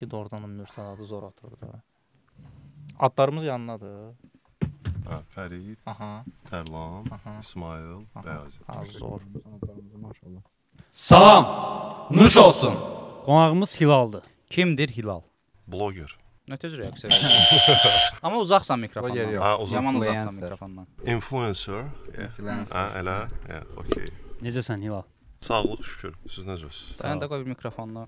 Bir də oradan Mürsəl adı zor atır da. Adlarımız yanındadır. Hə, Fərid, Aha. Tərlan, Aha. İsmail, Bəyazit. Ha, zor. Maşallah. Salam, nuş olsun. Qonağımız Hilaldır. Kimdir Hilal? Bloger. Nə tez reaksiya verir? Amma uzaqsan Bloger mikrofondan. yox. Ha, uzaq. Yaman uzaqsan Influencer. mikrofondan. Influencer. Influencer. Hə, elə. Okey. Necəsən Hilal? Sağlıq şükür. Siz necəsiz? Sən də qoy bir mikrofonla.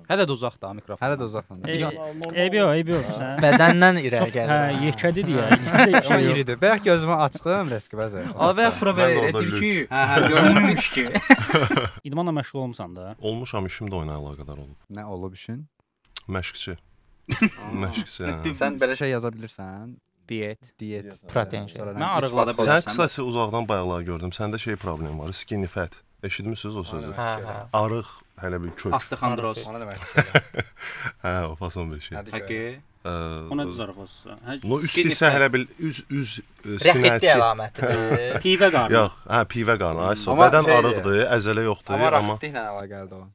Hələ də uzaq da mikrofon. Hələ də uzaqsan. Eybi yox. Sən Bədəndən irəli hə, gəlir. yekədir deyə. Amma iridir. Bəyək gözümü açdım, riski bəzər. Abi bura Mən də ver, orada edir ki, Hə, görünmüş ki. İdmanla məşğul olmusan da. Olmuşam, işim də oyuna əlaqədar olub. Nə olub işin? Məşqçi. Məşqçi. hə. Sən belə şey yaza bilirsən? Diyet. Diyet. Protein Sonra Mən üç arıqlada vaxt- Sən qısası uzaqdan bayaqlar gördüm. Səndə şey problem var, skinny fat. Eşitmisiniz o sözü? Hə, hə. Arıq, hələ bir kök. Osteoxondroz. Ona demək. Hə, o fason bir şey. Həqiqi. Ona zarafası. No üst Skinny isə fat. hələ bir üz Rəxitli sinəçi. əlamətidir. Pivə qarnı. Yox, hə, pivə qarnı. Ay, Amma bədən şeydir. arıqdır, əzələ yoxdur, Amma amma raxitliklə əlaqəlidir o.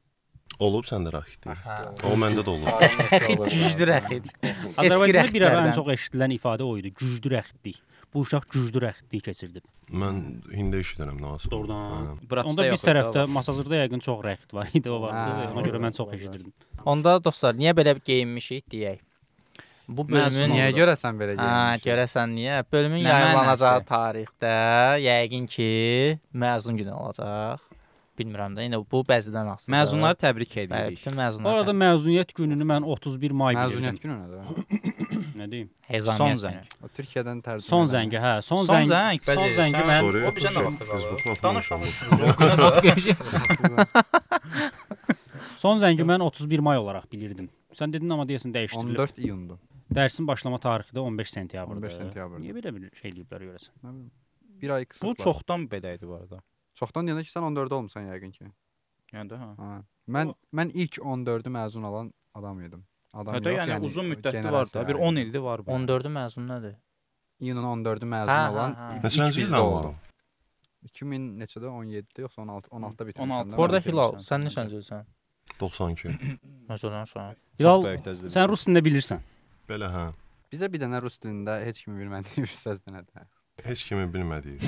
olub səndə raxitlik. Hə. O məndə də olub. Rəxit, güclü rəxit. Azərbaycanda bir ara rəxitlərdən. ən çox eşidilən ifadə o idi. Güclü rəxitlik. Bu uşaq güclü rəxitlik keçirdi. Mən hindi eşidirəm nə asıl. Doğrudan. Bratsta Onda yox biz idi, tərəfdə var. Masazırda yəqin çox rəxit var idi, o vardı. Hə, Ona görə mən çox eşidirdim. Onda dostlar, niyə belə geyinmişik deyək? Bu Məzun bölümün Niyə görəsən belə Hə, geyinmiş? görəsən niyə? Bölümün Nə yayımlanacağı mənası? tarixdə yəqin ki, məzun günü olacaq. Bilmirəm də, indi bu bəzidən asılıdır. Məzunları təbrik Bəli, edirik. bütün O məzunlar. arada məzuniyyət gününü mən 31 may Məzuniyyət bilirdim. günü nədir? Nə deyim? Son Hezamiyyət zəng. günü. O Türkiyədən tərcümə. Son zəngi, hə, son Son zəng. zəng, Son bəli, zəngi sən- mən Sorry, O bizə nə vaxtda qalır? Facebook Danış, atmışam. son zəngi mən 31 may olaraq bilirdim. Sən dedin amma deyəsən dəyişdirilib. 14 iyundur. Dərsin başlama tarixi də 15 sentyabrdır. 15 sentyabrdır. Niyə belə bir şey eləyiblər görəsən? Nə bilim. Bir ay qısa. Bu çoxdan belə idi bu arada. çoxdan deyəndə ki, sən 14-də olmusan yəqin ki. Yəni də hə. Ha. Mən ilk 14-ü məzun olan adam idim. Adam Hətta yox, yəni uzun müddətli var generasiya da. Bir yəni. 10 ildir var bu. 14-ü məzun nədir? İyunun 14-ü məzun Hə, hə, olan. hə. ilk Neçənci bizdə ildən oldu. var? 2000 neçədə? 17-də yoxsa 16-da bitirmişəm. 16. də. Bu arada bilirsən. Hilal, sən neçənci ilsən? 92. Məsələn, sonra. Hilal, böyük təcrübə. sən rus dilində bilirsən. Belə hə. Bizə bir dənə rus dilində heç kimi bilmədiyi bir sözdür nədir? Heç kimin bilmədiyi.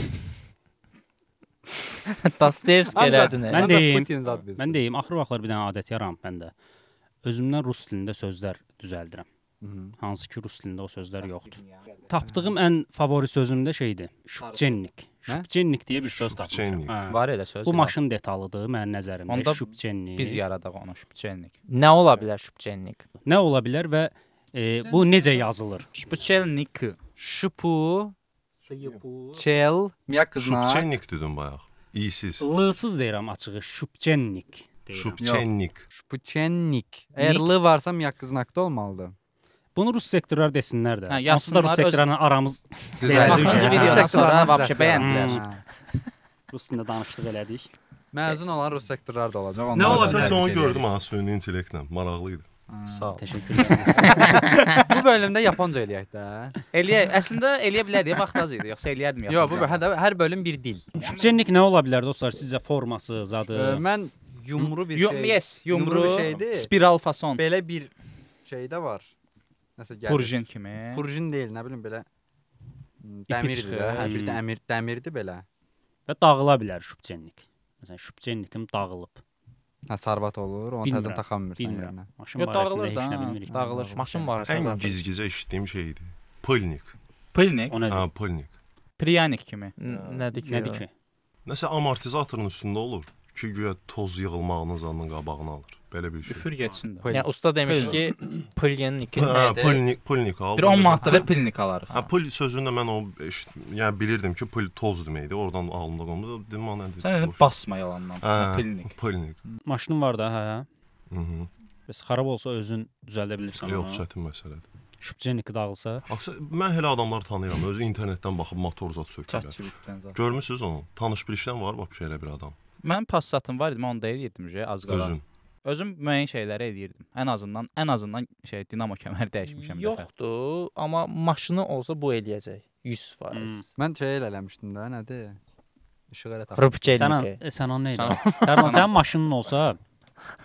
Dostoyevski Ancaq- elədin. Mən deyim, Putin zad bilsin. Mən deyim, axır vaxtlar bir dənə adət yaram məndə. Özümdən rus dilində sözlər düzəldirəm. Mhm. Hansı ki rus dilində o sözlər yoxdur. Tapdığım ən favori sözüm də şeydir. Şübçennik. Nə? Şübçennik deyə bir söz Şübçennik. tapmışam. Hə. Var elə söz. Bu maşın detalıdır mənim nəzərimdə. Onda Şübçennik. biz yaradaq onu şübçelnik. Nə ola bilər şübçennik? Nə ola bilər və bu necə yazılır? Şübçelnik. Şupu, çel, miyak qızına. Şupçennik dedim bayaq. İyisiz. L-sız deyirəm açığı. Şübçennik. deyirəm. Şupçennik. Şupuçennik. Əgər l varsa miyak qıznaqda olmalıdır. Bunu rus sektorlar desinlər də. Hə, Hansı da yazsınlar, rus öz- sektorlarla aramız Düzəldir. Baxıncı Hə. videodan sonra Sektorlardan vəbşə düzəltdi. bəyəndilər. Hə. rus dilində danışdıq elədik. Məzun olan rus sektorlar da olacaq. Nə ola Sən bilər? onu gördüm ha, süni intellektlə. Maraqlı idi. Sağ ol. Təşəkkür edirəm. Bu bölümdə Yaponca eləyək də. Əslində eləyə bilərdik, vaxt az idi, yoxsa eləyərdim Yox, bu hər bölüm bir dil. Şübçennik nə ola bilər dostlar? Sizcə forması, zadı? Mən yumru bir şey. Yes, yumru, bir şeydir. spiral fason, Belə bir şey də var. Nəsə gəlir. purjin kimi. Purjin deyil, nə bilim belə dəmirdir çıxır. də. Hə, bir dəmirdir belə. Və dağıla bilər şübçennik. Məsələn, şübçennikim dağılıb. Hə, sarbat olur, onu Bilmirəm, təzə taxa bilmirsən bilmirəm. yerinə. Maşın Yo, barəsində dağılır heç da, nə bilmirik. dağılır. Maşın barəsi Ən zaten. gizgizə eşitdiyim şey idi. Pılnik. Pilnik, O nədir? Ha, pılnik. priyanik kimi. Nədir ki? Nədir ki? Nəsə amortizatorun üstündə olur ki, güya toz yığılmağının zanının qabağını alır. Belə bir şey. Üfür getsin də. Yəni usta demiş ki, pılyennik Ha, nədir? pılnik al. Bir 10 manatda və pilnik alarıq. Ha, pul sözünü də mən o yəni bilirdim ki, pul toz deməkdir. Oradan ağlımda qaldı. Dedim ana nədir? Sən dedim basma yalandan. Ha, Pilnik. pulnik. Maşının var da, hə. Mhm. Bəs xarab olsa özün düzəldə bilirsən onu. Yox, çətin məsələdir. Şübçennik dağılsa. Axı mən elə adamlar tanıyıram. Özü internetdən baxıb motor zad sökürlər. ChatGPT-dən zaten. Görmüsüz onu? Tanış bilişdən var bax elə bir adam. Mən Passatım var idi, mən onu da eləyirdim az qala. Özün. Özüm müəyyən şeyləri eləyirdim. Ən azından şey dinamo kəmər dəyişmişəm. bir dəfə. Yoxdur, amma maşını olsa bu eləyəcək. 100%. Mən şey eləmişdim də, nədir? İşıq elə taxdım. Rıpçennik. Sən onu nə edirsən? Tərlan, sənin maşının olsa,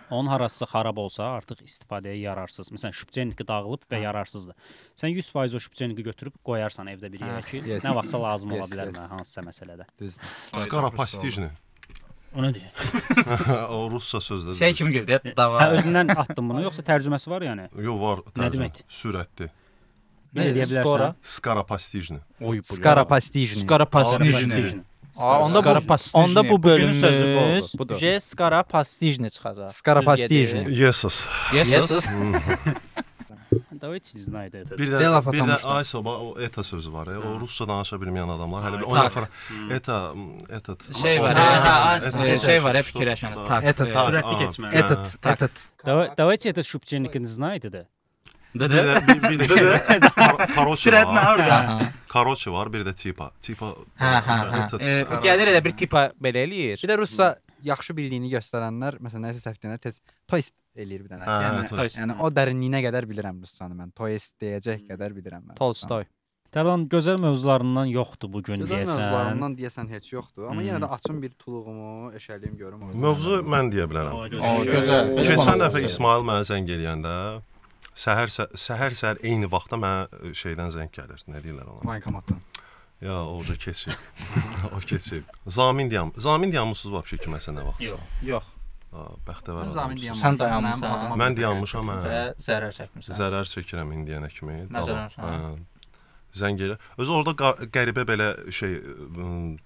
Onun harasısa xarab olsa, artıq istifadəyə yararsız. Məsələn, şübçenniki dağılıb və yararsızdır. Sən 100% o şübçenniki götürüb qoyarsan evdə bir yerə ki, Yes. nə vaxtsa lazım ola Yes, bilər yes. mənə hansısa məsələdə. Düzdür. Skaropastijni. O nə deyir? O rusca sözdür. Şey kimi girdi, dava. Hə, özündən atdın bunu, yoxsa tərcüməsi var yəni? Yo, var. Nə demək? Sürətli. Nə deyə bilərsən? Skora. Skaropastijni. Oy bu. Skarapastijni. Skarapastijni. Onda bu Bugünün sözü bu bölümümüz oldu, budur. J skara-pastijni çıxacaq. Skarapastijni. Yesus. Yes. Давайте знайdı. Bir də Delaf bir də atamışlar. ay soba o eta sözü var. O rusca danışa bilməyən adamlar hələ bir 10 Tak. nəfər eta Şey var, şey var, hep fikirləşən. Tak. Etat. Sürətli keçmə. Etat. Давайте этот şübçennikini знайdı da. Bir də şey Karoçi var. orada? Karoçi var, bir də tipa. Tipa. Gəlir elə bir tipa belə eləyir. Bir də rusca yaxşı bildiyini göstərənlər, məsələn, nəsə səhv deyəndə tez toist eləyir bir dənə. Hə, Yəni, yəni o dərinliyinə qədər bilirəm ruscanı mən. Toist deyəcək qədər bilirəm mən. Tolstoy. Tərlan gözəl mövzularından yoxdur bu gün Gözəl deyəsən. mövzularından deyəsən heç yoxdur, amma yenə də açım bir tuluğumu eşəliyim görüm. Mövzu mən deyə bilərəm. Gözəl. Keçən dəfə İsmail mənə zəng eləyəndə səhər eyni vaxtda mənə şeydən zəng gəlir. Nə deyirlər ona? Bankomatdan. Ya, oca keçir. O keçir. Zamin dayanmısınız vəbşə kiməsə nə vaxt? Yox. Bəxtəvər Zamin adamsınız. Sən dayanmısan. Mən dayanmışam, Və hə. zərər çəkmisən. Zərər çəkirəm indiyənə kimi. Məsələn, Zəng gəlir. Özü orada qəribə belə şey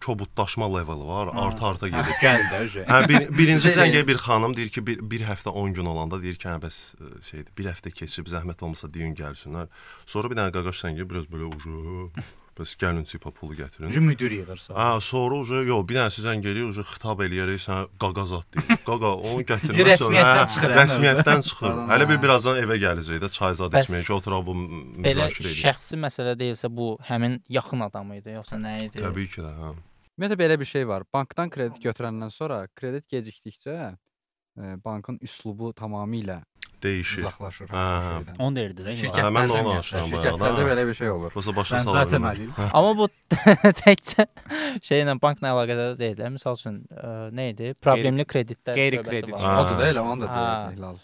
kobudlaşma leveli var. Arta gedir. Gəldi. Hə, birinci zəngə bir xanım deyir ki, bir həftə 10 gün olanda deyir ki, hə bəs şeydir, bir həftə keçib zəhmət olmasa deyin gəlsinlər. Sonra bir dənə qaqaş zəngi biraz belə ucu bəs gəlin tipa pulu gətirin. Müdür yığırsa. Hə, sonra ucu yox, bir dənə zəng gəlir, ucu xitab eləyərək sən qaqazat deyir. Qaqa onu gətirməz sonra. Rəsmiyyətdən çıxır. Rəsmiyyətdən çıxır. Hələ birazdan evə gələcək də çayzad içməyə ki, oturaq bu Belə müzakirə edir. şəxsi məsələ deyilsə bu həmin yaxın adamı idi, yoxsa nə idi? Təbii ki də, hə. Ümumiyyətlə belə bir şey var. Bankdan kredit götürəndən sonra kredit gecikdikcə bankın üslubu tamamilə Dəyişir. uzaqlaşır. Hə. Onu deyirdi də. Hə, mən də onu danışıram Şirkətlərdə bayaqdan. belə bir şey olur. Prosta başa Mən sala zaten bilmirəm. Halil. Amma bu təkcə şeylə bankla əlaqədar deyil. Məsəl üçün nə idi? Problemli kreditlər Qeyri-kredit. şöbəsi var. Ha. Odur da elə, onu da Ha. deyir Hilal.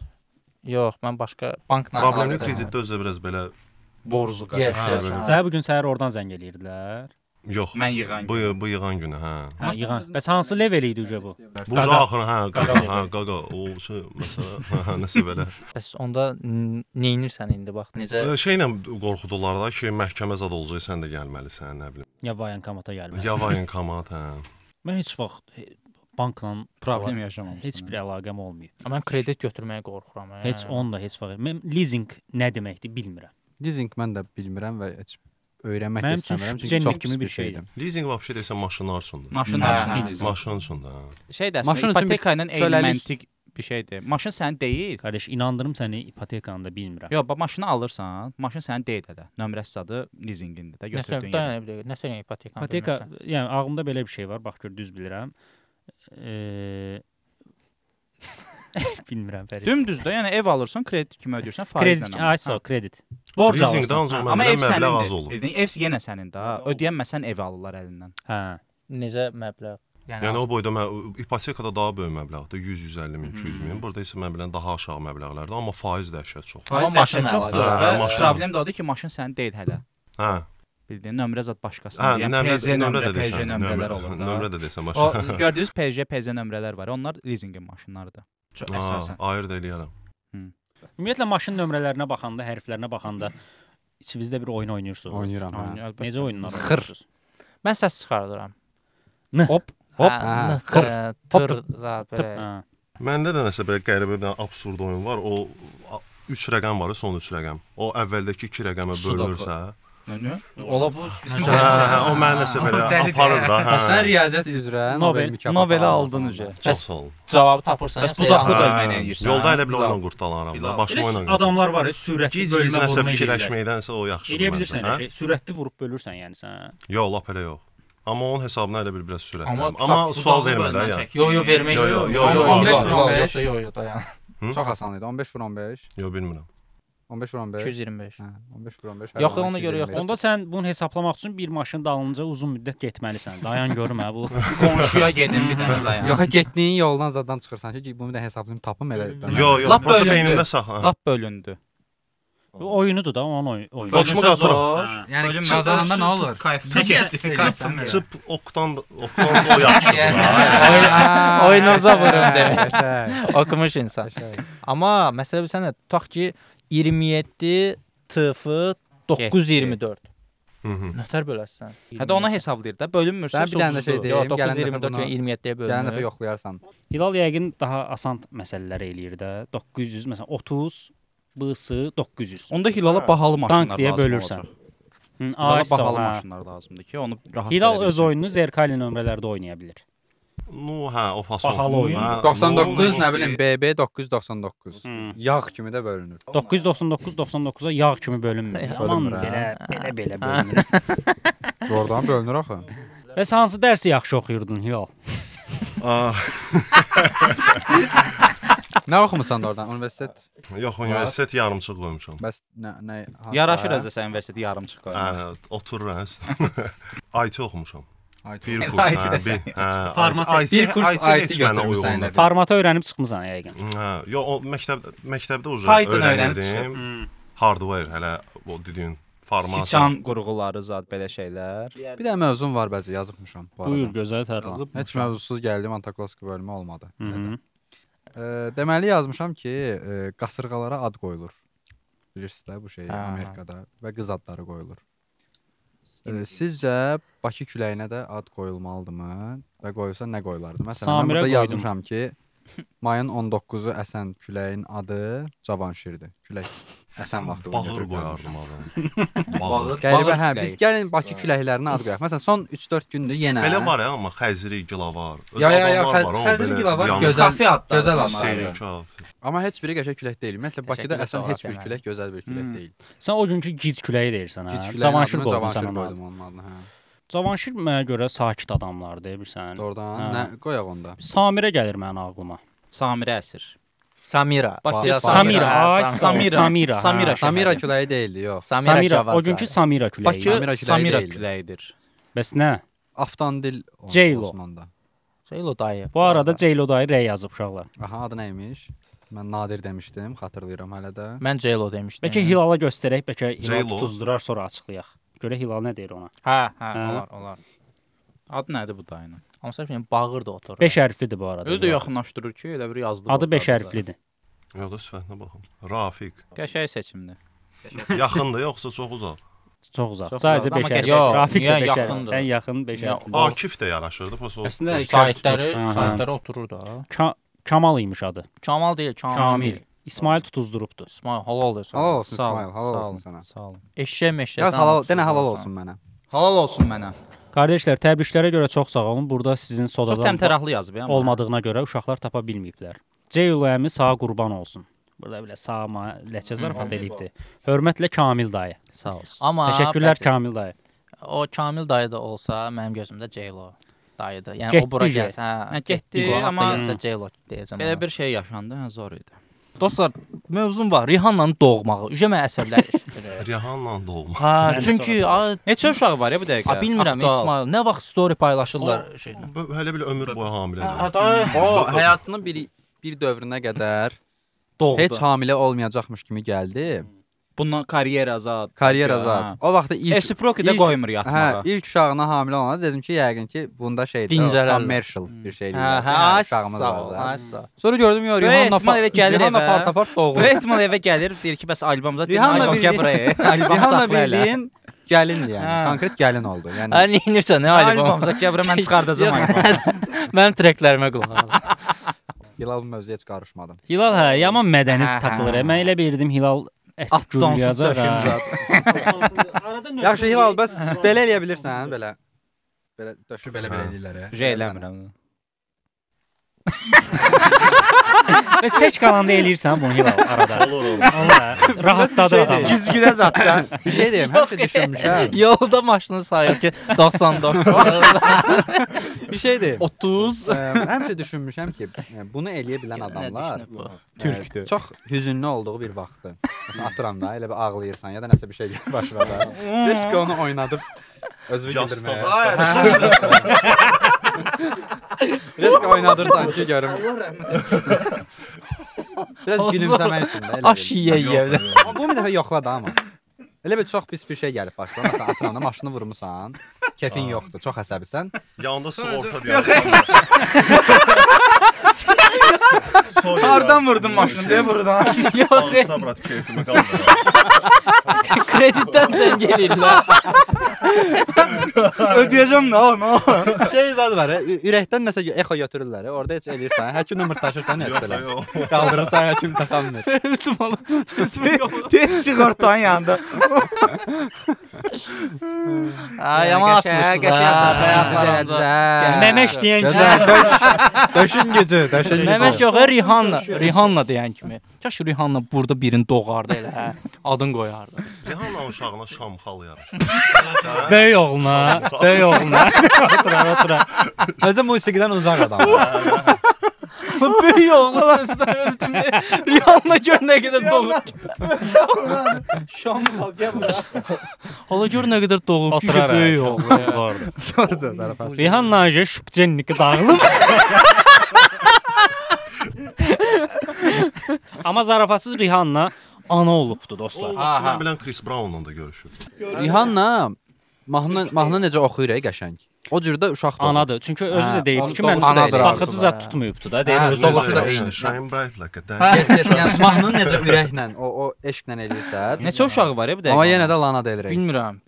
Yox, mən başqa bankla Problemli kreditdə özü biraz belə Borcu Yes, Ha, yes. belə. Səhər bu gün səhər oradan zəng eləyirdilər. yox. Mən yığan. Bu yığan günü, hə. Hə, yığan. Bəs hansı level idi uca bu? Bu axırı, hə, qaqa, o şey məsələ, hə, nəsə belə. Bəs onda nə edirsən indi bax necə? Şeylə qorxudurlar da ki, məhkəmə zad olacaq, sən də gəlməlisən, nə bilim. Ya vayankomata gəlmə. Ya vayenkomat, hə. Mən heç vaxt bankla Problem yaşamamışam. heç bir əlaqəm olmayıb. Mən kredit götürməyə qorxuram. Heç onda heç vaxt. Mən leasing nə deməkdir bilmirəm. Leasing mən də bilmirəm və heç öyrənmək də Mənim üçün istəmirəm çünki şübhəlik çox kimi pis bir bir şeydir. Leasing vəbşə desən maşınlar üçündür. Maşın Hə, üçün. Maşın üçündür, hə. Şey də Maşın üçün bir İpoteka ilə eyni köləlik- məntiq bir şeydir. Maşın sənin deyil. Qardaş, inandırım səni ipotekanı da bilmirəm. Yox, bax maşını alırsan, maşın sənin deyil də. Nömrəsi adı leasingindir də, götürdüyün yer. Nə söyləyək ipoteka? İpoteka, yəni ağlımda belə bir şey var. Bax gör düz bilirəm. Bilmirəm Fərid. Dümdüz də, yəni ev alırsan, kredit kimi ödəyirsən, faizlə. Kredit, aysa kredit. Borc Leasingdə alırsan. ancaq Amma ev məbləğ az sənindir. olur. Bildin, ev yenə sənin də. Ödəyənməsən ev alırlar əlindən. Hə. Necə məbləğ? Yəni o boyda ipotekada daha böyük məbləğdir, 100-150 min, 200 min. Burada isə məbləğ daha aşağı məbləğlərdir, amma faiz dəhşət çox. Faiz Amma maşın dəhşət çoxdur. əlavə. Və Hə, maşın. problem də odur ki, maşın sənin deyil hələ. Hə. Bildiyin nömrə zət başqasının. Hə, Yəni nömrə də PZ desən, nömrələr olur da. nömrə də desən O maşın. gördüyünüz PZ nömrələr var. Onlar leasingin maşınlarıdır. Çox əsasən. Ayır da eləyərəm. Ümumiyyətlə maşın nömrələrinə baxanda, hərflərinə baxanda içinizdə bir oyun oynayırsınız. Oynayıram. hə. Oynuyor, əlbəttə. Necə oyunlar Xır. oynayırsınız? Mən səs çıxardıram. Hop. Hop. Hə, Hə, tır zat belə. Hə. Məndə də nəsə belə qəribə bir absurd oyun var. O 3 rəqəm var, son 3 rəqəm. O əvvəldəki 2 rəqəmə bölünürsə, Ola bu. hə, o mənə nəsə belə aparır da, Sən hə. riyaziyyat üzrə Nobel- Nobel aldın uca. Çox sağ ol. Cavabı tapırsan. Bəs budaqlı Hə, bölməklə eləyirsən. Yolda elə bir oyunla qurtalaram da, başım oyunla. Adamlar var, sürətli Giz-giz bölmə nəsə vurma eləyirlər. fikirləşməkdənsə o yaxşıdır. Eləyə məncə, bilirsən hə? elə şey. Sürətli vurub bölürsən yəni sən. Yox, lap elə yox. Amma onun hesabına elə bir biraz sürətli. Amma Amma sual vermə də ya. Yo vermək. Yo, yo, yo, yo, 15 yo, yo, yo dayan. Çox asan idi. 15 vur 15. Yox, bilmirəm. 15 vur 15. 225. Hə, 15 vur 15. Yox, ona görə yox. Onda sən bunu hesablamaq üçün bir maşın dalınca uzun müddət getməlisən. Dayan görüm hə bu. Qonşuya gedin bir dənə dayan. Yox, getdiyin yoldan zadan çıxırsan ki, bunu da hesablayım tapım elə. Yo, Lap prosta bölündü. beynimdə sax. Lap bölündü. Bu oyunudur da, onun oyunu. Başımı Bölünsə qatıram. zor. Yəni Bölünməsə qazananda nə olur? Kayfına getdi. Çıp oktan o yaxşıdır. Oyunuza vurun demək. Oxumuş insan. Amma məsələ bilsən, tutaq ki 27 TF 924. Nətər böləsən? Hətta ona hesablayır da, bölünmürsə Sən bir dənə şey deyim, Yox, gələn dəfə 924 bunu- və 27-yə Gələn dəfə bölünür. yoxlayarsan. Hilal yəqin daha asan məsələlər eləyir də. 900 məsələn 30 BS 900. Onda Hilala bahalı maşınlar Tank deyə lazım bölürsən. olacaq. Hı, Hilala ay, bahalı sağ, hə. maşınlar lazımdır ki, onu rahat Hilal verə öz bilsin. oyununu Zerkali nömrələrdə oynaya bilir. No, hə, o fason. Bahalı oyun. 99 nə bilim BB 999. Hı. Yağ kimi də bölünür. 999 99-a yağ kimi bölünmür. Yalan Bölünmür, hə. belə bölünür. Oradan bölünür axı. Bəs hansı dərsi yaxşı oxuyurdun Hilal? Nə oxumusan da oradan? Universitet? Yox, universitet yarımçıq qoymuşam. Bəs nə Yaraşır əzəsə universiteti yarımçıq qoymaq. Hə, oturur hə. IT oxumuşam. Bir IT. kurs, IT hə, desən. bir, hə, Format- IT, bir kurs IT heç IT mənə götürmüsən uyğun də. deyil. Formatı öyrənib çıxmısan yəqin. Hə, yo, o məktəbdə uca Python öyrənib öyrənirdim. Hardware hələ o dediyin formasiya. Siçan qurğuları zad belə şeylər. Bir də mövzum var bəzi yazıbmışam bu Buyur, arada. gözəl tərlan. Heç mövzusuz gəldim, antaklassika bölümü olmadı. Mhm. Deməli yazmışam ki, qasırğalara ad qoyulur. Bilirsiniz də bu şey Hə. Amerikada və qız adları qoyulur. Sizcə Bakı küləyinə də ad qoyulmalıdırmı və qoyulsa nə qoyulardı? Məsələn, mən Samirə burada qoydum. yazmışam ki, mayın 19-u əsən küləyin adı Cavanşirdir. Külək əsən vaxtı. Bağır qoyardım adam. Bağır. Qəribə, Bağır hə, küləyi. biz gəlin Bakı küləklərinə ad qoyaq. Məsələn, son 3-4 gündür yenə. Belə var ya, amma Xəzri Gilavar. Öz Ya, adamlar var, amma Xəzri belə Gilavar yanı- gözəl, Kafe adları gözəl var. amma. Seri kafe. Amma heç biri qəşəng külək deyil. Ümumiyyətlə Bakıda Təşəkkür əsən ederim, heç bir Hakan külək gözəl bir külək Hmm. deyil. Sən o günkü gic küləyi deyirsən hə? Gic küləyin Cavanşir adını qoydun Cavanşir sən ona. qoydum onun adını, hə. Cavanşir mənə görə sakit adamlardır, bilirsən. Doğrudan Hə. nə qoyaq onda? Samirə gəlir mənim ağlıma. Samirə əsir. Samira. Bakıya Ba- Samira, ay, Samira. Samira, hə. Samira. Samira küləyi deyildi, yox. Samira Samira, o günkü Samira küləyi. Bakı Samira küləyi Samira deyildi. küləyidir. Bəs nə? Avtandil J-Lo. olsun onda. Ceylo dayı. Bu arada Ceylo dayı rey yazıb uşaqlar. Aha, adı nə imiş? Mən Nadir demişdim, xatırlayıram hələ də. Mən Ceylo demişdim. Bəlkə Hilala göstərək, bəlkə Hilal J-Lo. tutuzdurar, sonra açıqlayaq. Görə Hilal nə deyir ona? Hə, Hə. olar. Adı nədir bu dayının? Amma sən şimdi bağırdı otur. 5 hərflidir bu arada. Özü də yaxınlaşdırır ki, elə bir yazdı. Adı 5 hərflidir. Ya da sifətinə baxın. Rafiq. Qəşəng seçimdir. Yaxındır yoxsa çox uzaq? Çox uzaq. Çox Sadəcə uzaq, amma 5 hərfli. yox, Rafiq niyə də 5 yaxındır? hərfli. Ən yaxın 5 Ya, hərfli. Akif də yaraşırdı, prosta. Əslində Saytları, Aha. saytlara oturur da. Kamal imiş adı. Kamal deyil, Kamil. Kamil. İsmail tutuzdurubdu. İsmail halal olsun. Halal olsun Sağ ol, İsmail, halal sağ olsun ol. sənə. Sağ olun. Eşşək meşək. Yaz halal, denə halal olsun mənə. Halal olsun mənə. Qardaşlar, təbriklərə görə çox sağ olun. Burada sizin Çox sodadan təmtəraqlı yazıb ya. olmadığına görə uşaqlar tapa bilməyiblər. Ceylo əmi sağa qurban olsun. Burada belə sağma ləhcə zarafat eləyibdi. Hörmətlə Kamil dayı. Sağ olsun. Amma Təşəkkürlər bəs- Kamil dayı. O Kamil dayı da olsa mənim gözümdə Ceylo dayıdır. Yəni Getdi o bura J. gəlsə, hə, Getdi, qonaqda amma- gəlsə Ceylo deyəcəm. Belə ona. bir şey yaşandı, zor idi. Dostlar, mövzum var. Rihannanın doğmağı. Ücə mən əsəbləşdirir. Rihanna doğma. Ha, Mən də çünki Neçə uşağı var ya bu dəqiqə? bilmirəm Aktual. İsmail, nə vaxt story paylaşırlar şeylə. Hələ bir ömür boyu hamilədir. O həyatının bir dövrünə qədər Doğdu. heç hamilə olmayacaqmış kimi gəldi. Bundan karyer azad. Karyer Ha. azad. O vaxtda ilk Reciproci də ilk- qoymur yatmağa. Hə, ilk uşağına hamilə olanda dedim ki, yəqin ki, bunda şeydir, Dincələrlər. commercial bir şey deyil. Hə, hə, uşağımız sağ ol, var. sağ ol. Sonra gördüm ya Böyük ehtimal elə gəlir Rihanna evə. partapart doğulur. Böyük ehtimal evə gəlir, deyir ki, bəs albomumuza Rihanna albom gəl bildiyin- buraya. Albom Rihanna saxla elə. bildiyin gəlindir yəni. Hə. Konkret gəlin oldu. Yəni Hə, neyinirsən, nə albom? Albomumuza gəl buraya, mən çıxardacağam albom. Mənim treklərimə qulaq as. Hilal mövzuya heç qarışmadım. Hilal hə, yaman mədəni Hə, hə. takılır. Mən elə bilirdim Hilal əsib Atdansın gülüyəcək. döşün hə. zad. Arada Yaxşı Hilal, bəs belə eləyə bilirsən, belə. Belə döşü belə edirlər. Şey eləmirəm. Bəs tək qalanda eləyirsən bunu Hilal arada. Olur. Allah, rahatladır adamı. Güzgüdə zatdan. Bir şey deyim, həmişə düşünmüşəm. Yolda maşını sayır ki 99. Bir şey deyim. 30. Həmişə düşünmüşəm ki, bunu eləyə bilən adamlar Türkdür. çox hüzünlü olduğu bir vaxtdır. Məsələn, atıram da, elə bir ağlayırsan ya da nəsə bir şey gəlir başına da. Risk onu oynadıb özünü güldürməyə. Risk oynadırsan ki, görüm. Biraz gülümsəmək üçün də. Aş yeyə. Bu bir dəfə yoxla da amma. Elə bir çox pis bir şey gəlib başına. Məsələn, atıram da maşını vurmusan, kefin yoxdur, çox əsəbisən. Yanında sığorta deyirsən. Hardan vurdun maşını deyə buradan. Yox, Bağışla brat keyfimi qaldır. kreditdən zəng eləyirlər. Ödəyəcəm də o, nə? Şey zadı var, ürəkdən nəsə exo götürürlər. Orada heç eləyirsən, həkim nömrətdaşırsan heç belə. Qaldırırsan, həkim taxamır. Tez sığortanın yanında. Ay, yaman açılışdı. Məməş deyən kimi. Döşün gücü, döşün gücü. Məməş yox, Rihanna. Rihanna deyən kimi. Kaş Rihanna burada birini doğardı elə, adın qoyardı. Rihanna uşağına şamxal yaraşır. Böyük oğluna, böyük oğluna. Otura. Özü musiqidən uzaq adam. Böyük oğlu səsindən öldüm. Rihanna gör nə qədər doğub. Şamxal gəl bura. Hala gör nə qədər doğub ki, böyük oğlu. Sordu zarafat. Rihanna şübçenlik dağılıb. Amma zarafatsız Rihanna ana olubdu dostlar. Mən bilən Chris Brown'la da görüşüb. Rihanna mahnı necə oxuyur qəşəng. O cürdə uşaq da. Anadır. Çünki özü də deyib ki, mən anadır baxıcı zət tutmayıbdı da. Deyir özü Solaşı da oxuyur. eyni. Shine bright like a diamond. Yəni mahnını necə ürəklə, o eşqlə eləyirsə. Neçə uşağı var ya bir dəqiqə? Amma yenə də Lana Del Rey. Bilmirəm.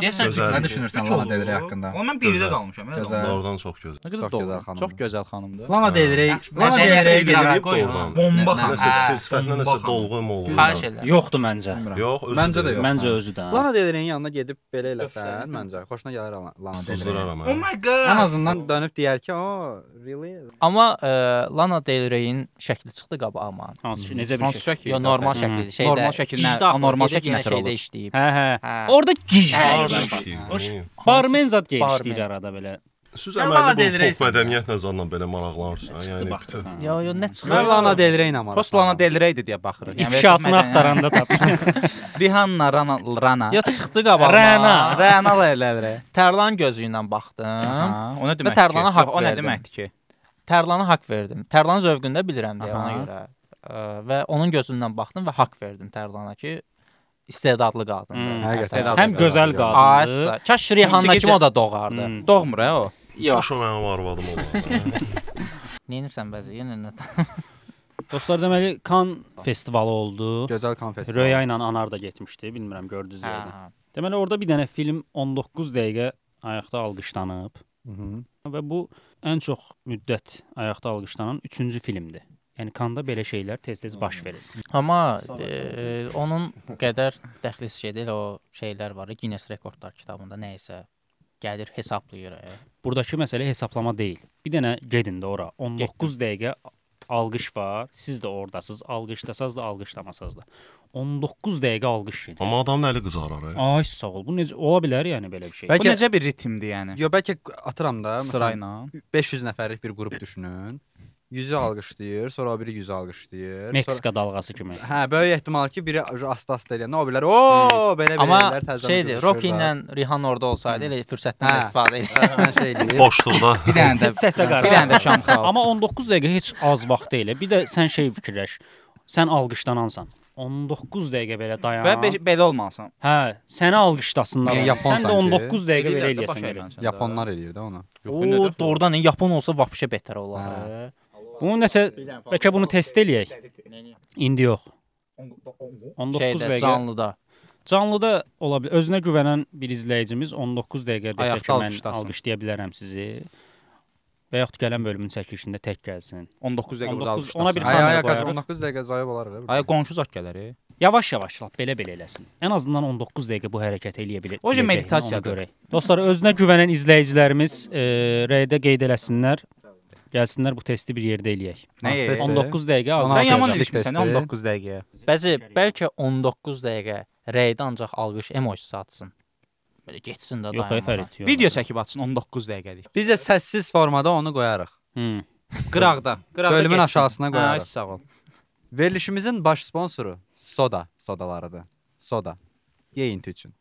Deyəsən Gözəl. Nə düşünürsən Lana Del Rey haqqında? Amma mən biridə Gözəl. qalmışam. Gözəl. Doğrudan çox gözəl. Nə qədər Çox doğru. gözəl xanımdır. Çox gözəl xanımdır. Lana Del Rey. Lana Nəsə Del Rey eləyib gedib qoy, doğrudan. Bomba xanım. Nəsə sir-sifətinə nəsə dolğum olur. Xahiş edirəm. Yoxdur məncə. Yox, özü Məncə də yox. Məncə özü də. Lana Del Rey'in yanına gedib belə eləsən, məncə xoşuna gələr Lana Del Rey. Qızdıraram. Oh my god. Ən azından dönüb deyər ki, o really. Amma Lana Del Rey'in şəkli çıxdı qabağa amma. Hansı ki, necə bir Hansı şey? şəkil? Yo, normal şəkli. Şeydə. Normal şəkil nə? gicdə axı, Anormal gedib şəkil yenə nətər şeydə olur? işləyib. Hə. Hə. Orada gic. Barmen. Barmen zad gey Barmen. işləyir arada belə. Siz Lana Del əməlli Rey bu pop mədəniyyət nəzərlə belə maraqlanırsınız. Yəni Bax. bütün. Yo, nə çıxır? Mən Lana Del Rey ilə Post Lana Del Rey'dir deyə baxırıq. İfşasını axtaranda tapır. Rihanna, Rana. Ya çıxdı qabağa. Rəna. Rana Lerler. Tərlan gözü ilə baxdım. Ha, o nə deməkdir? Tərlana haqq O nə verdim. deməkdir ki? Tərlana haqq verdim. Tərlanın zövqündə bilirəm deyə ona Aha. görə. Və onun gözündən baxdım və haqq verdim Tərlana ki, istedadlı qadındır. Həqiqətən. Həm gözəl qadındır. Aysa. Kaş Rihanna kimi o da doğardı. Doğmur ha o. Yox. Kaş o mənim arvadım olardı. Neyinirsən bəzi? Yenə nə? Dostlar deməli Kan festivalı oldu. Gözəl konfessiya. Röya ilə Anar da getmişdi. Bilmirəm gördünüz ya. Hə. Deməli orada bir dənə film 19 dəqiqə ayaqda alqışlanıb və bu ən çox müddət ayaqda alqışlanan 3-cü filmdir. Yəni Kanda belə şeylər tez-tez baş verir. Amma onun qədər dəxlis şey deyil, o şeylər var. Guinness Rekordlar kitabında nə isə gəlir hesablayır. Buradakı məsələ hesablama deyil. Bir dənə gedin də ora. 19 dəqiqə alqış var. Siz də ordasınız. Alqışlasaz da, alqışlamasaz da. 19 dəqiqə alqış gedir. Amma adamın əli qızarır. Ay sağ ol. Bu necə ola bilər yəni belə bir şey? Bu Bəlkə necə bir ritmdir yəni? Yo, bəlkə atıram da, məsələn, Sırayla. 500 nəfərlik bir qrup düşünün. 100-ü alqışlayır, sonra o biri 100-ü alqışlayır. Meksika dalğası kimi. Hə, böyük ehtimal ki, biri asta-asta eləyəndə o bilər, o belə Amma eləyirlər, təzədən şeydir, qızışır Rocky da. ilə Rihanna orada olsaydı elə fürsətdən Hə. istifadə edir. Əslən şey eləyir. Boşluqda. Bir dənə də Səsə qarşı. Bir dənə də şamxal. Amma 19 dəqiqə heç az vaxt deyil. Bir də sən şey fikirləş. Sən alqışlanansan. 19 dəqiqə belə dayan. Və belə olmalısan. Hə, səni alqışlasınlar. Yəni Yapon Sən də sanki. 19 dəqiqə belə eləyəsən gərək. Yaponlar eləyir də onu. O, doğrudan Yapon olsa vapşə betər olar. Bunu nəsə bəlkə bunu test eləyək. İndi yox. 19 Şeydə dəqiqə. canlıda. Canlıda ola bilər. Özünə güvənən bir izləyicimiz 19 dəqiqə desə Ayaqda ki, mən alqışlasın. alqışlaya bilərəm sizi. Və yaxud gələn bölümün çəkilişində tək gəlsin. 19 dəqiqə burada 19 ona bir alqışlasın. Ay, kamera ay, qoyarıq. 19 dəqiqə zayıb olar elə. Ay qonşu zat gələr. Yavaş-yavaş lap belə-belə eləsin. Ən azından 19 dəqiqə bu hərəkəti eləyə bilər. O meditasiyadır. Dostlar, özünə güvənən izləyicilərimiz rəydə qeyd eləsinlər. Gəlsinlər bu testi bir yerdə eləyək. Nə? Test- 19 dəqiqə Ona aldı. Sən yaman Testi. ilişmisən 19 dəqiqəyə. Bəzi bəlkə 19 dəqiqə rəydə ancaq alqış emojisi atsın. Belə getsin də Yox, dayanmadan. Fərid. yox. Video çəkib atsın 19 dəqiqəlik. Biz də səssiz formada onu qoyarıq. Qıraqda. Bölümün getsin. aşağısına Hə, qoyarıq. sağ ol. Verilişimizin baş sponsoru Soda sodalarıdır. Soda. Yeyinti üçün.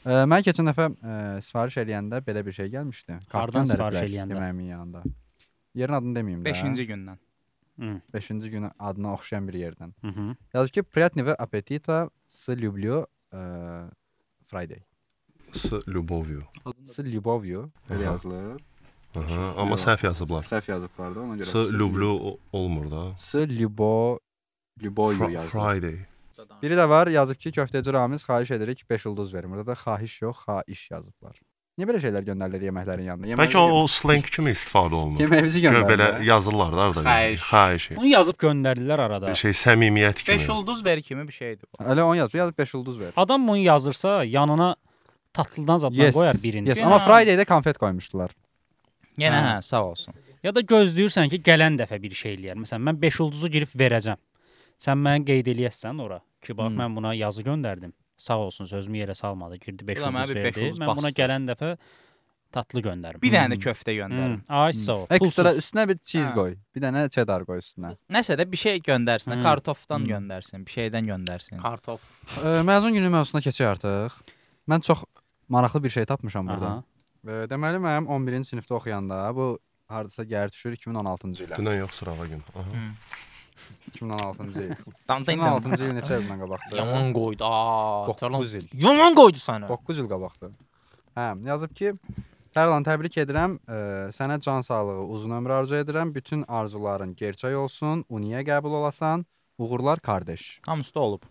Mən keçən dəfə sifariş eləyəndə belə bir şey gəlmişdi. Hardan Kart sifariş göndəriblər eləyəndə? yeməyimin yanında. Yerin adını deməyim də. 5-ci gündən. 5-ci günü adına oxşayan bir yerdən. Mhm. Yazıb ki, приятного аппетита, с люблю Friday. S любовью. S любовью belə Aha. yazılır. Aha, amma səhv yazıblar. Səhv yazıblar da ona görə. S люблю olmur da. S любовью yazılır. Friday. Biri də var, yazıb ki, köftəci Ramiz xahiş edirik 5 ulduz verin. Burada da xahiş yox, xaiş yazıblar. Niyə belə şeylər göndərilir yeməklərin yanında? Bəlkə o slang kimi istifadə olunur. yeməyimizi Gör belə göndərirlər. yazırlar da orada. Xahiş. Xahiş. Bunu yazıb göndərdilər arada. Bir şey səmimiyyət kimi. 5 ulduz ver kimi bir şeydir bu. Elə onu yazıb 5 ulduz ver. Adam bunu yazırsa yanına tatlıdan zaddan qoyar birinci. Yes. Amma Friday-də konfet qoymuşdular. Yenə Hə. hə, sağ olsun. Ya da gözləyirsən ki, gələn dəfə bir şey eləyər. Məsələn, mən 5 ulduzu girib verəcəm. Sən məni qeyd eləyəsən ora ki, bax mən buna yazı göndərdim. Sağ olsun, sözümü yerə salmadı. Girdi 5 Bu da mənə ulduz bir beş verdi. ulduz Mən buna bastı. gələn dəfə tatlı göndərim. Bir dənə də köftə göndərin. Ay sağ ol. Ekstra Pulsuz. üstünə bir cheese Hə. qoy. Bir dənə cheddar qoy üstünə. Nəsə də bir şey göndərsin, Hmm. kartofdan göndərsin, bir şeydən göndərsin. Kartof. Məzun günü mövzusuna keçək artıq. Mən çox maraqlı bir şey tapmışam burada. Aha. Deməli mənim 11-ci sinifdə oxuyanda bu hardasa gəlir düşür 2016-cı ilə. Dünən yox sırağa gün. Aha. 2016-cı il. Tam 2016-cı il neçə il qabaqdır? Yaman qoydu. Aa, 9 il. Yaman qoydu səni. 9 il qabaqdır. Hə, yazıb ki, Tərlan təbrik edirəm. Sənə can sağlığı, uzun ömür arzu edirəm. Bütün arzuların gerçək olsun. Uniyə qəbul olasan. Uğurlar qardaş. Hamısı da olub.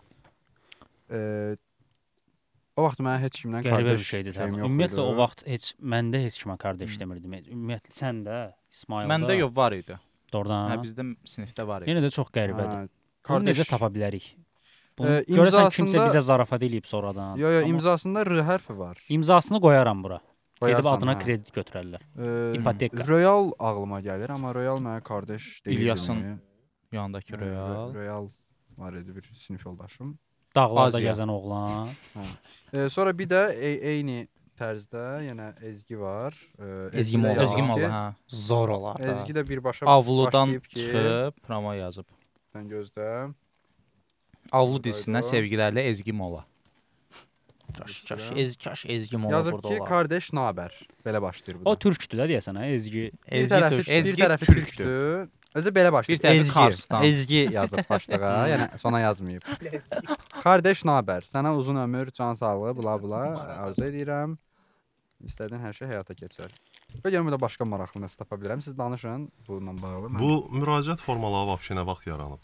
O vaxt mən heç kimdən Qəribə bir qardaş şeydir. şeyim yox Ümumiyyətlə idi. o vaxt heç məndə heç kimə qardaş demirdim. Ümumiyyətlə sən də İsmaildə. Məndə yox var idi. Doğrudan. Hə, bizdə sinifdə var idi. Yenə də çox qəribədir. Hə, Bunu necə tapa bilərik? Bunu görəsən imzasında- kimsə bizə zarafat eləyib sonradan. Yo, Amma imzasında R hərfi var. imzasını qoyaram bura. Gedib Qoyarsan, adına hə. kredit götürərlər. İpoteka. Royal ağlıma gəlir, amma Royal mənə qardaş deyil. İlyasın yanındakı Royal. Royal var idi bir sinif yoldaşım. Dağlarda Aziya. gəzən oğlan. Sonra bir də eyni tərzdə yenə Ezgi var. Ezgi də Molla. yazıb Ezgi ki, Molla, hə. Zor olar. Ezgi də birbaşa Avludan başlayıb ki, çıxıb Rama yazıb. sən gözlə. Avlu dizisindən sevgilərlə Ezgi Mola. Kaş Ezgi Molla Yazıb burada ki, olar. qardaş naber. Belə başlayır bu. O türkdür də deyəsən, hə, Ezgi. bir tərəfi türkdür. Özü belə başlayır. Bir tərəfi Ezgi. Karsdan. Ezgi yazıb başlığa, yəni sona yazmayıb. Qardaş naber. Sənə uzun ömür, can sağlığı, bla bla arzu edirəm. İstədiyin hər şey həyata keçər. Bəlkə burada başqa maraqlı nəsə tapa bilərəm. Siz danışın bununla bağlı. Mən- Bu müraciət formaları vəbşə nə vaxt yaranıb?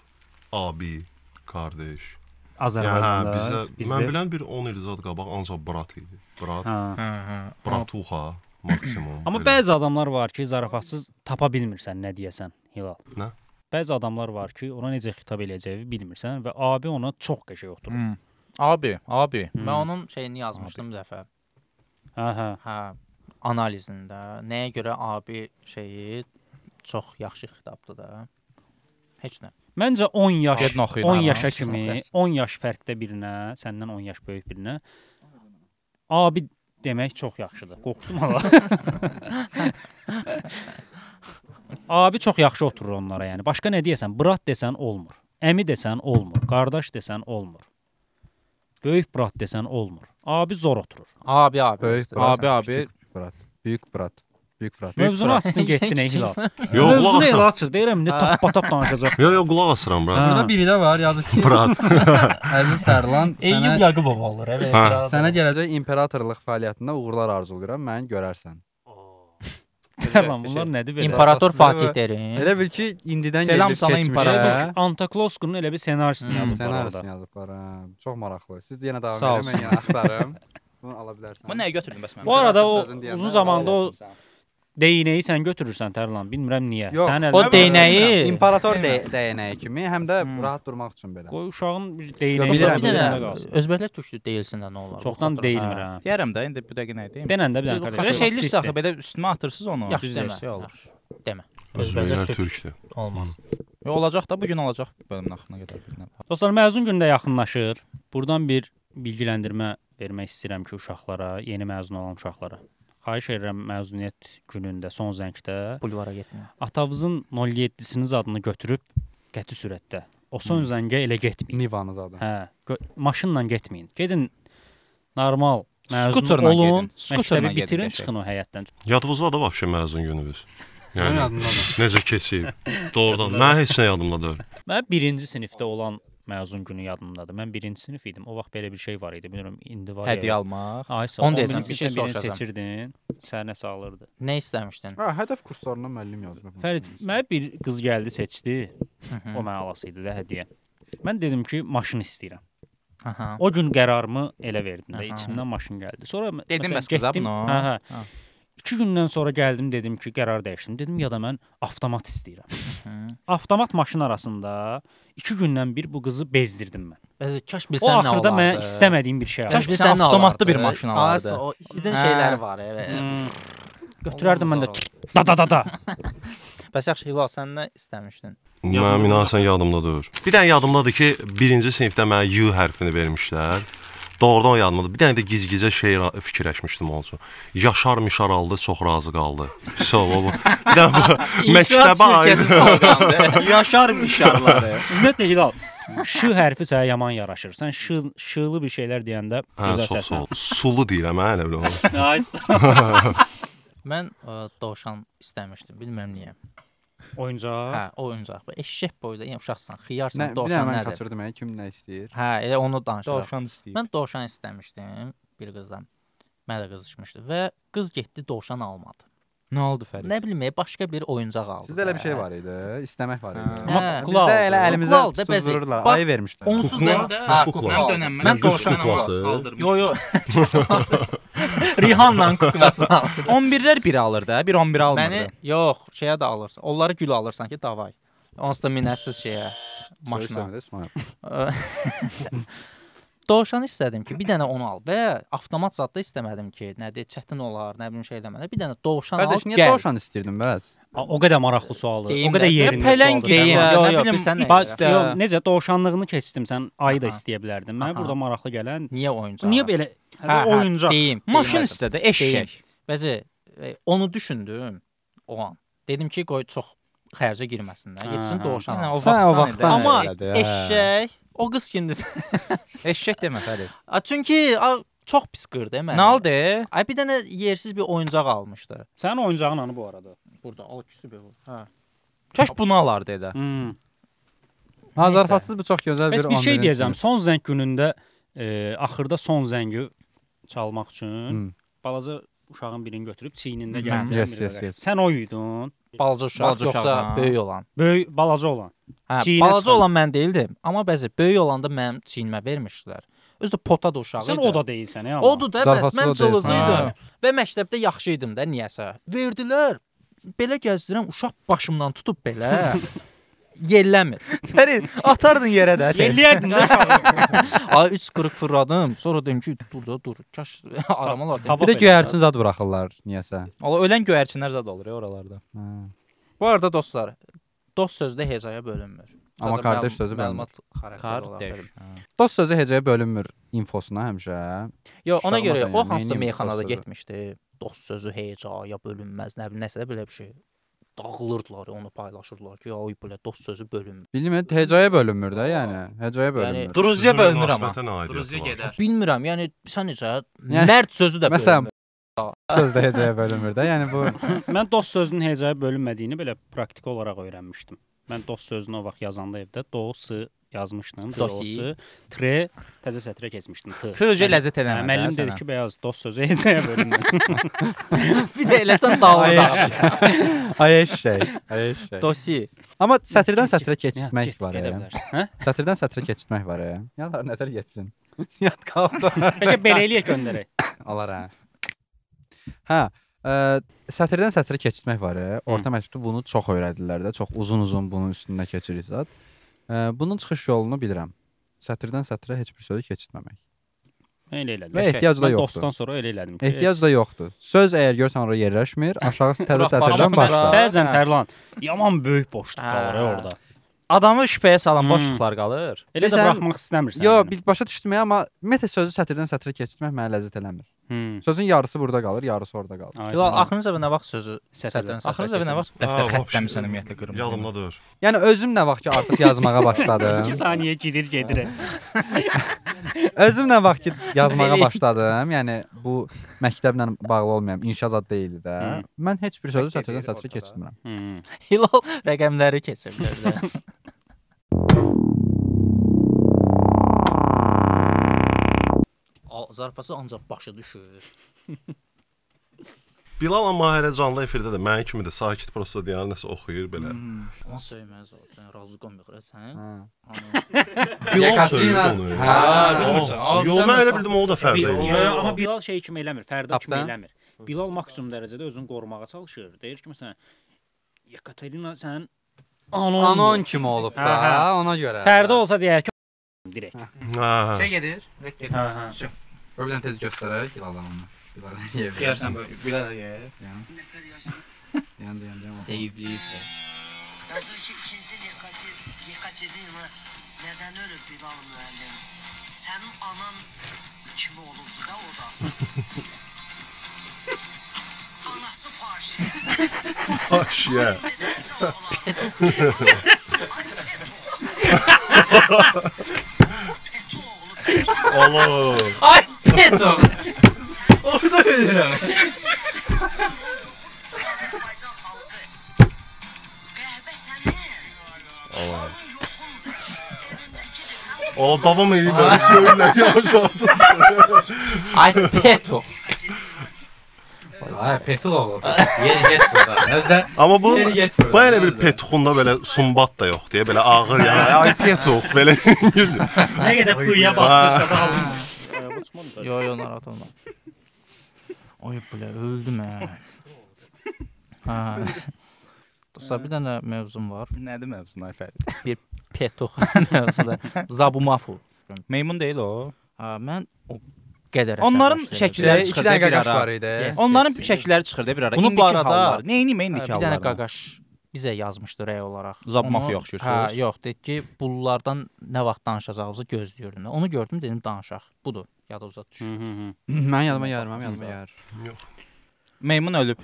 Abi, qardaş. Azərbaycanda. bizə bizdə- mən bilən bir 10 il zad qabaq ancaq brat idi. Brat, Hə. bratuxa maksimum. Amma belə. bəzi adamlar var ki, zarafatsız tapa bilmirsən nə deyəsən, Hilal. Nə? Bəzi adamlar var ki, ona necə xitab eləyəcəyini bilmirsən və abi ona çox qəşəng oturur. Abi. Mən onun şeyini yazmışdım bir dəfə. Hə. Hə, analizində. Nəyə görə abi şeyi çox yaxşı xitabdır da. Heç nə. Məncə 10 yaş, Gedin oxuyun, 10 hə, yaşa çox kimi, yaxşı. 10 yaş fərqdə birinə, səndən 10 yaş böyük birinə abi demək çox yaxşıdır. Qorxdum hala. Abi çox yaxşı oturur onlara, yəni. Başqa nə deyəsən, brat desən olmur. Əmi desən olmur. Qardaş desən olmur. Böyük brat desən olmur. Abi zor oturur. Abi. Böyük brat. Abi. Kiçik brat. Büyük brat. Büyük brat. Mövzunu açdın, getdin ey Hilal. Yox, qulaq Mövzunu elə asıram. açır, deyirəm, nə tappa-tap danışacaq. Yox, qulaq asıram, brat. Hə. Burada biri də var, yazıb ki, Brat. Əziz Tərlan, Eyyub Yaqubov olur, evet. Hə. sənə gələcək imperatorluq fəaliyyətində uğurlar arzulayıram. Məni görərsən. Tərlan, bunlar nədir belə? İmperator Fatih derin. Elə bil ki, indidən Selam gedir sana keçmişə. imperator. Antakloskunun elə bir ssenarisini yazıblar Ssenarisini orada. yazıblar. Çox maraqlı. Siz yenə davam Sağ edin, mən yenə axtarım. Bunu ala bilərsən. Bu nəyə götürdün bəs mən? Bu arada o Sözün deyəndə uzun zamanda o olasın sən. değneği sən götürürsən Tərlan, bilmirəm niyə. Yox, Sənin O əlində değneği- imperator dəyənəyi kimi, həm də rahat durmaq üçün belə. qoy uşağın bir değneği Bilirəm, Bir dənə qalsın. özbəklər türkdür deyilsin də nə olar. Çoxdan deyilmir Hə. ha. Deyərəm də, indi bu dəqiqə nə deyim? Denəndə bir dənə Yox, Belə qardaş. şey eləyirsə axı belə üstümə atırsınız onu. Yaxşı Düz demə. deyirsə, olur. Demə. Özbəklər Türk türkdür. olmaz. Olacaq da bu gün olacaq bölümün axırına qədər bilinə. Dostlar, məzun günü də yaxınlaşır. Buradan bir bilgiləndirmə vermək istəyirəm ki, uşaqlara, yeni məzun olan uşaqlara. Xahiş edirəm məzuniyyət günündə, son zəngdə Bulvara getməyin. atavızın 07-siniz adını götürüb qəti sürətdə o son zəngə elə getməyin. Nivanız adı. Hə, maşınla getməyin. Gedin normal məzun Skuterla olun, gedin. Skuterla məktəbi gedin bitirin, qəşəng. çıxın o həyətdən. Yadınızda da vəbşə məzun gününüz. Mənim Yəni yadımdadır. necə keçib? Doğrudan. Mən heç nə yadımda deyil. Mən 1-ci sinifdə olan məzun günü yadımdadır. Mən 1-ci sinif idim. O vaxt belə bir şey var idi. Bilmirəm, indi var Hədiyyə ya. almaq. Ay sağ Onu ol. deyəcəm, 11-ci bir şey sinifdən birini soruşacağam. seçirdin, sənə sağlırdı. Nə istəmişdin? Ha, hədəf kurslarına müəllim yazıb. Fərid, mənə bir qız gəldi, seçdi. Hı. O mənə alası idi də hədiyyə. Mən dedim ki, maşın istəyirəm. Aha. O gün qərarımı elə verdim də, Aha. içimdən maşın gəldi. Sonra Dedim məsələn, bəs qıza getdim- bunu? Hə, hə. Ha. 2 gündən sonra gəldim, dedim ki, qərar dəyişdim. Dedim ya da mən avtomat istəyirəm. Hı. Avtomat maşın arasında 2 gündən bir bu qızı bezdirdim mən. Bəzi kaş O bilsən nə olardı. axırda mən istəmədiyim bir şey aldım. Kaş bilsən avtomatlı bir maşın alardı. O işidin Hə. şeyləri var, evet. Götürərdim mən də Olmaz da da da da. Bəs yaxşı Hilal, sən nə istəmişdin? Mən minasən yadımda deyil. Bir dənə yadımdadır ki, 1-ci sinifdə mənə Y hərfini vermişlər. Doğrudan o yadımdadır. Bir dənə də gizgicə şey fikirləşmişdim onun üçün. Yaşar mişar aldı, çox razı qaldı. Vəsə o. Bir dənə bu məktəbə aid. Yaşar mişarları. Ümumiyyətlə Hilal, ş hərfi sənə yaman yaraşır. Sən şılı bir şeylər deyəndə Hə, gözəl çox sağ səslən. ol. Sulu deyirəm hə, elə bil. Ay, Mən dovşan istəmişdim, bilmirəm niyə. oyuncaq. Hə, oyuncaq. Bu eşşək boyda, yəni uşaqsan, Nə, xiyarsan, bir dənə dovşan mən nədir? qaçırdım, kim nə istəyir? Hə, elə onu danışırıq. Dovşan istəyir. Mən dovşan istəmişdim bir qızdan. Mənə də qızışmışdı və qız getdi dovşan almadı. Nə oldu Fərid? Nə bilim, başqa bir oyuncaq aldı. Sizdə elə bir şey var idi, istəmək var idi. Hə. Amma Hə, kukla Bizdə aldı. elə Kukla əlimizə aldı, bəzi. tuzdururlar, Bax, ayı vermişlər. Onsuz Kukla? da Ha, kukla. kukla. Mən Mən qız dovşan kuklası. Yo yo. Rihanna kuklası aldı. 11-lər biri alır da, bir 11 almırdı. Məni yox, şeyə də alırsan. Onları gül alırsan ki, davay. Onsuz da minərsiz şeyə, maşına. Söyləsənə də İsmail. Dovşan istədim ki, bir dənə onu al və avtomat zad da istəmədim ki, nədir, çətin olar, nə bilim şey eləmədə. Bir dənə dovşan al, Qardaş, niyə gəl. dovşan istəyirdin bəs? O qədər maraqlı sualdır. Deyim O qədər də, yerində pələng sualdır. deyim. Yo, nə yo, bilim, bilsən nə Bax, istəyirsən? yox, necə dovşanlığını keçdim, sən ayı da Aha. istəyə bilərdin. Mənə Aha. burada maraqlı gələn Niyə oyuncaq? niyə belə oyuncaq? Deyim. Maşın deyim, istədi, deyim. eşşək. Bəzi onu düşündüm o an. Dedim ki, qoy çox xərcə girməsinlər. Getsin Hə, dovşan hə. alsın. Sən o vaxtdan vaxtdan Amma elədi, hə. eşşək, o qız kimdir? Eşşək demə Fərid. Çünki çox pis qırdı mənə. Nə oldu? Ay bir dənə yersiz bir oyuncaq almışdı. Sənin oyuncağın anı bu arada. Burada o küsü bu. Hə. Kaş bunu alardı elə. Hazarfatsız bu çox gözəl Bəs bir bir şey 11-ci deyəcəm. sinif. Son zəng günündə axırda son zəngi çalmaq üçün Hı. balaca uşağın birini götürüb çiynində Hı. gəzdirən Yes, biri yes, var. yes. Sən o idin. Balaca uşaq, Balaca uşaq, yoxsa ha. böyük olan? Böyük balaca olan. Hə, Çiynə balaca çıxan. olan mən deyildim, amma bəzi böyük olanda mənim çiynimə vermişdilər. Özü də pota da uşağı Sən idi. o da deyilsən, ya. Odur da bəs Zarafatsız mən o deyilsən. cılızı Ha. idim və məktəbdə yaxşı idim də niyəsə. Verdilər. Belə gəzdirən uşaq başımdan tutub belə yelləmir. Fərid, atardın yerə də. Yelliyərdin də uşağı. Ay 3 qırıq fırladım. Sonra dedim ki, dur. Kaş aramalar. Tava- Bir də göyərçin zad buraxırlar niyəsə. Ola ölən göyərçinlər zad olur ya oralarda. Hə. Bu arada dostlar, dost sözdə hecaya bölünmür. Amma Sadəcə qardaş sözü məlumat xarakteri olaraq Kardeş. verim. Dost sözü hecəyə bölünmür infosuna həmişə. Yo, ona Uşaqlar görə da o yəni, hansısa neyniyim meyxanada dost sözü? getmişdi. Dost sözü hecaya bölünməz, nə bilim, nəsə də belə bir şey. Dağılırdılar, onu paylaşırdılar ki, ay belə dost sözü bölünmür. Bilmirəm, hecəyə bölünmür də, yəni. Hecəyə bölünmür. Druzya bölünür amma. Druzya gedər. Bilmirəm, yəni sən necə Yəni- mərd sözü də Məsələn, bölünmür. Söz də hecəyə bölünmür də, yəni bu Mən dost sözünün hecəyə bölünmədiyini belə praktiki olaraq öyrənmişdim. Mən dost sözünü o vaxt yazanda evdə dosu yazmışdım, Dosi. dosu, tre təzə sətrə keçmişdim. T. Tığcə Yəni, ləzzət eləmədi. Müəllim dedi ki, bəyaz dost sözü hecəyə bölünmür. Bir də eləsən dalına ay eşşək, ay eşşək. Dosi. Amma sətirdən sətrə Nihat, keçirtmək get, var gedə ya. bilər. Hə? Sətirdən sətrə keçirtmək var ya. Yalar nətər getsin. Yat qaldı. Bəlkə belə eləyək göndərək. Alar hə. Hə, sətirdən sətrə keçirtmək var ya. Orta məktəbdə bunu çox öyrədirlər də, çox uzun-uzun bunun üstündə keçirik zət. Bunun çıxış yolunu bilirəm. Sətirdən sətrə heç bir sözü keçirtməmək. Mən elə elədim. Və ehtiyac da Mən yoxdur. dostdan sonra elə elədim ki, Ehtiyac da yoxdur. Söz əgər görsən ora yerləşmir, aşağısı təzə sətirdən başla. Bəzən Tərlan yaman böyük boşluq qalır orada. Adamı şübhəyə salan boşluqlar qalır. Elə də Bilirsən- buraxmaq istəmirsən. Yo, yəni. başa düşdüm amma ümumiyyətlə sözü sətirdən sətrə keçirmək mənə ləzzət eləmir. Sözün yarısı burada qalır, yarısı orada qalır. Ay, Yox, sən- axırıncı nə vaxt sözü Sətirdən Axırıncı nə vaxt dəftər xəttləmisən ümumiyyətlə qırmızı. Yadımda deyil. Yəni özüm nə vaxt ki artıq yazmağa başladım. 2 saniyə girir, gedir. Özüm nə vaxt ki yazmağa başladım, yəni bu məktəblə bağlı olmayan inşa zad deyildi də. Mən heç bir sözü sətirdən sətrə keçirmirəm. Hilal rəqəmləri keçirdi. Zarfası ancaq başı düşür. Bilal amma hələ canlı efirdə də mənim kimi də sakit prosta deyən nəsə oxuyur belə. Onu söyməz o. Sən razı qalmır sən. Bilal Yekaterina- söylüyor onu. Hə, bilmirsən. Yo, mən elə bildim o da fərqli. Amma Bilal şey kimi eləmir, Fərda kimi Kaptan. eləmir. Bilal maksimum dərəcədə özünü qorumağa çalışır. Deyir ki, məsələn, Yekaterina sən Anon kimi olub Hə, hə. da, ona görə. Fərda olsa deyər ki, direkt. Hə. gedir. Öblən tez göstərək Bilaldan onu. Bilal yeyə. Xiyarsan böyle. Bilal ye. Yandı. Sevliyib. Yazır ki ikinci Yekaterina neden ölüp Bilal müəllim? Senin anan kim olurdu da o da? Anası Farşiye. Haşiyə. Petu oğlu. Allah. Ay Peto. Orada ölürəm. Azərbaycan xalqı. Qəhbə sənin. Allah. Onun yoxun. Evindəkidir sən. O davam edir belə söylə yavaş. Ay Peto. Ay Petul oğlu. Yeni get burada. Nəzər? Amma bu Yeni get burada. bu elə bir Petuxunda belə sumbat da yox deyə belə ağır yəni. Ay Petux belə. Nə qədər quyuya bastırsa da alın. Yo, narahat olma. Oy belə öldüm mən. Ha. Dostlar, bir dənə mövzum var. Nədir mövzun ay Fərid? Petux mövzuda. Zabumafu. Meymun deyil o. Ha, mən o qədər Onların əsəbləşdirdim. şəkilləri İki çıxır dənə da bir qaqaş ara. var idi. Yes. Onların Yes. şəkilləri çıxır da bir ara. Bunu İndiki bu arada, hallar. Neyniyim indiki Bir hallar? dənə qaqaş bizə yazmışdı rəy olaraq. Zabumafu Onu- oxşuyursuz. Hə, yox, dedi ki, bunlardan nə vaxt danışacağımızı gözləyirdim. Onu gördüm, dedim danışaq. Budur, yada uzat düşür. Mən yadıma gəlir. Meymun ölüb.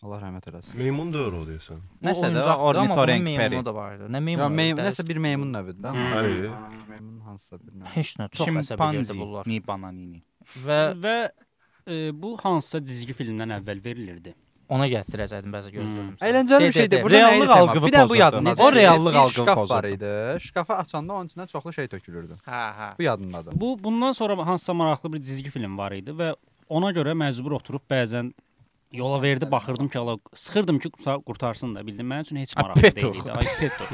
Allah rəhmət eləsin. Meymun deyir o deyəsən. Nəsə də Oyuncaqdır, amma ornitorenk bunun peri. meymunu da var idi. Nə Ya meymun? nəsə bir meymun növüdür də. Bəli. Meymun hansısa bir növ. Heç nə, çox əsəbi Şimpanzi. yerdə bunlar. Ni bananini. Və bu hansısa cizgi filmdən əvvəl verilirdi. ona gətirəcəkdim bəzi gözləyirdim. Əyləncəli bir şeydir. Burada Reallıq nə idi tema? algı Bir də bu pozuldu. yadındadır. O reallıq Bir algı şkaf pozuldu. var idi. Şkafı açanda onun içindən çoxlu şey tökülürdü. Hə. Bu yadındadır. Bundan sonra hansısa maraqlı bir cizgi film var idi və ona görə məcbur oturub bəzən yola verdi, baxırdım ki, ala sıxırdım ki, qurtarsın da, bildim. Mənim üçün heç maraqlı Petuq. deyildi. Ay Petuq.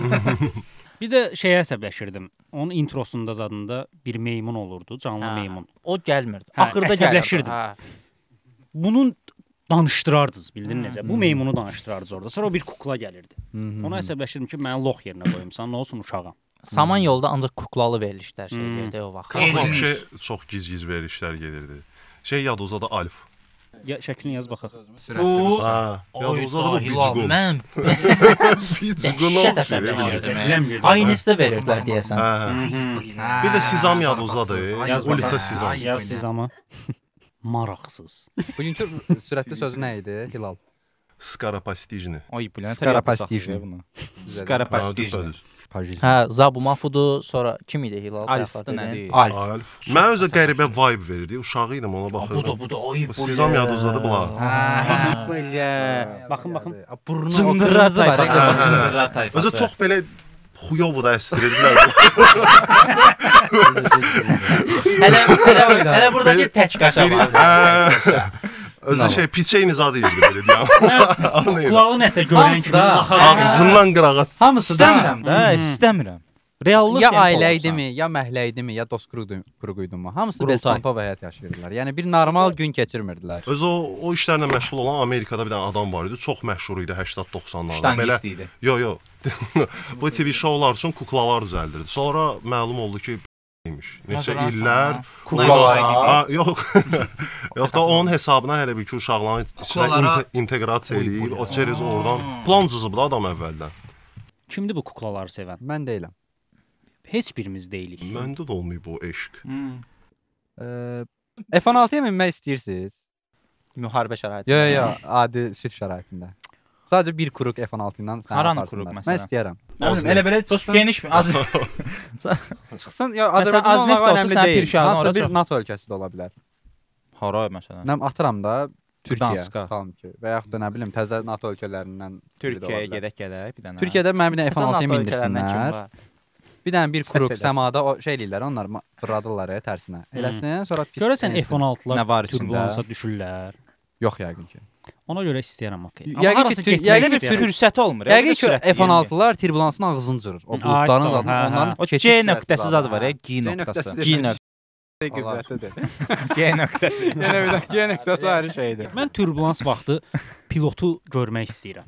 Bir də şeyə əsəbləşirdim. Onun introsunda zadında bir meymun olurdu, canlı Hə. meymun. O gəlmirdi. Hə, Axırda əsəbləşirdim. gəlirdi. Hə. Bunun danışdırardınız, bildin necə? Bu meymunu danışdırardınız orada. Sonra o bir kukla gəlirdi. Ona əsəbləşirdim ki, məni lox yerinə qoyumsan, nə olsun uşağam. Saman yolda ancaq kuklalı verilişlər şey verdi o vaxt. Qalxam şey çox giz-giz verişlər gelirdi. Şey yad uzadı Alf. Ya şəklini yaz baxaq. Sürətli. Ha, yad Oy, uzadı bu Hilal, Bicqum. mən Bicqum dəhşət oldu. əsəbləşirdim. Aynısı da verirdilər deyəsən. Hə. Bir də Sizam yad uzadı. Yaz Ulica bakalım. Sizam. Yaz siz ama maraqsız. Bugünkü sürətli sözü nə idi? Hilal. Skarapastijni. Oy, bilən Skarapastijni. Ha, Skarapastijni. düzdür. Hə, Zabumafudu, sonra kim idi Hilal? Alf'dı nədir? Alf. Alf. Mən özə qəribə vibe verirdi. Uşağı idim ona baxırdım. Bu da oy. Sizam yad uzadı bunlar. Belə. Baxın. Burnu Cındırlar oturmazdı var. tayfası. Ha. Cındırlar tayfası. Özə çox belə xuyovu da əstirdilər. Hələ buradakı tək qaşa var. Özə şey piçeyni zadı yerdi belə deyəm. Qulağı nəsə görən kimi baxar. Ağzından qırağa. Hamısı da İstəmirəm də, istəmirəm. Reallıq Ya yəni ailə olsun. idimi, ya məhlə idimi, ya dost qrupu idimi? Hamısı Qurultay. bespantov həyat yaşayırdılar. Yəni bir normal gün keçirmirdilər. Öz o işlərlə məşğul olan Amerikada bir dənə adam var idi. Çox məşhur idi 80-90-larda. Ştangist idi. Yo. Bu TV şoular üçün kuklalar düzəldirdi. Sonra məlum oldu ki, imiş. Neçə Məsələn, illər Kuklalar. Ha, yox. Yox da onun hesabına hələ bir ki uşaqların içinə Kuklalara- inteqrasiya eləyib, o çerez oradan plan cızıb da adam əvvəldən. Kimdir bu kuklaları sevən? Mən deyiləm. Heç birimiz deyilik. Məndə də olmayıb bu eşq. F16-ya minmək istəyirsiniz? Müharibə şəraiti. Yox, adi sülh şəraitində. Sadəcə bir kuruq F16 ilə səni Haranı aparsınlar. kuruq məsələn? Mən istəyirəm. Az Elə belə Çox çıxsın. geniş bir az Çıxsın, ya Məsələn, Azərbaycan Azneft olmağı olsa önəmli sən deyil. Pirşahını Hansısa ora bir çox- NATO ölkəsi də ola bilər. Hara məsələn? Mən atıram da Türkiyə, Gdanska. tutalım ki, və yaxud da nə bilim təzə NATO ölkələrindən biri də ola Türkiyəyə bilər. gedək bir dənə. Türkiyədə mən bir dənə Sən NATO F16-ya ölkələrindən kim mindirsinlər. var? Bir dənə bir Səs kuruq eləsin. səmada o şey eləyirlər, onlar fırladırlar ya tərsinə. Eləsin, sonra pis. Görəsən neysə. F16-lar Nə var içində? turbulansa düşürlər. Yox yəqin ki. Ona görə istəyirəm okey. Yəqin ki, Yəqin bir fürsəti olmur. Yəqin ki F16-lar turbulansın ağzını cırır. O buludların sağ ol, zadını, hə, hə. onların O keçiş C sürəti nöqtəsi zadı var ya, hə. G nöqtəsi. nöqtəsi. G nöqtəsi. Qüvvətidir. G nöqtəsi. Yenə bir də G nöqtəsi ayrı şeydir. Mən turbulans vaxtı pilotu görmək istəyirəm.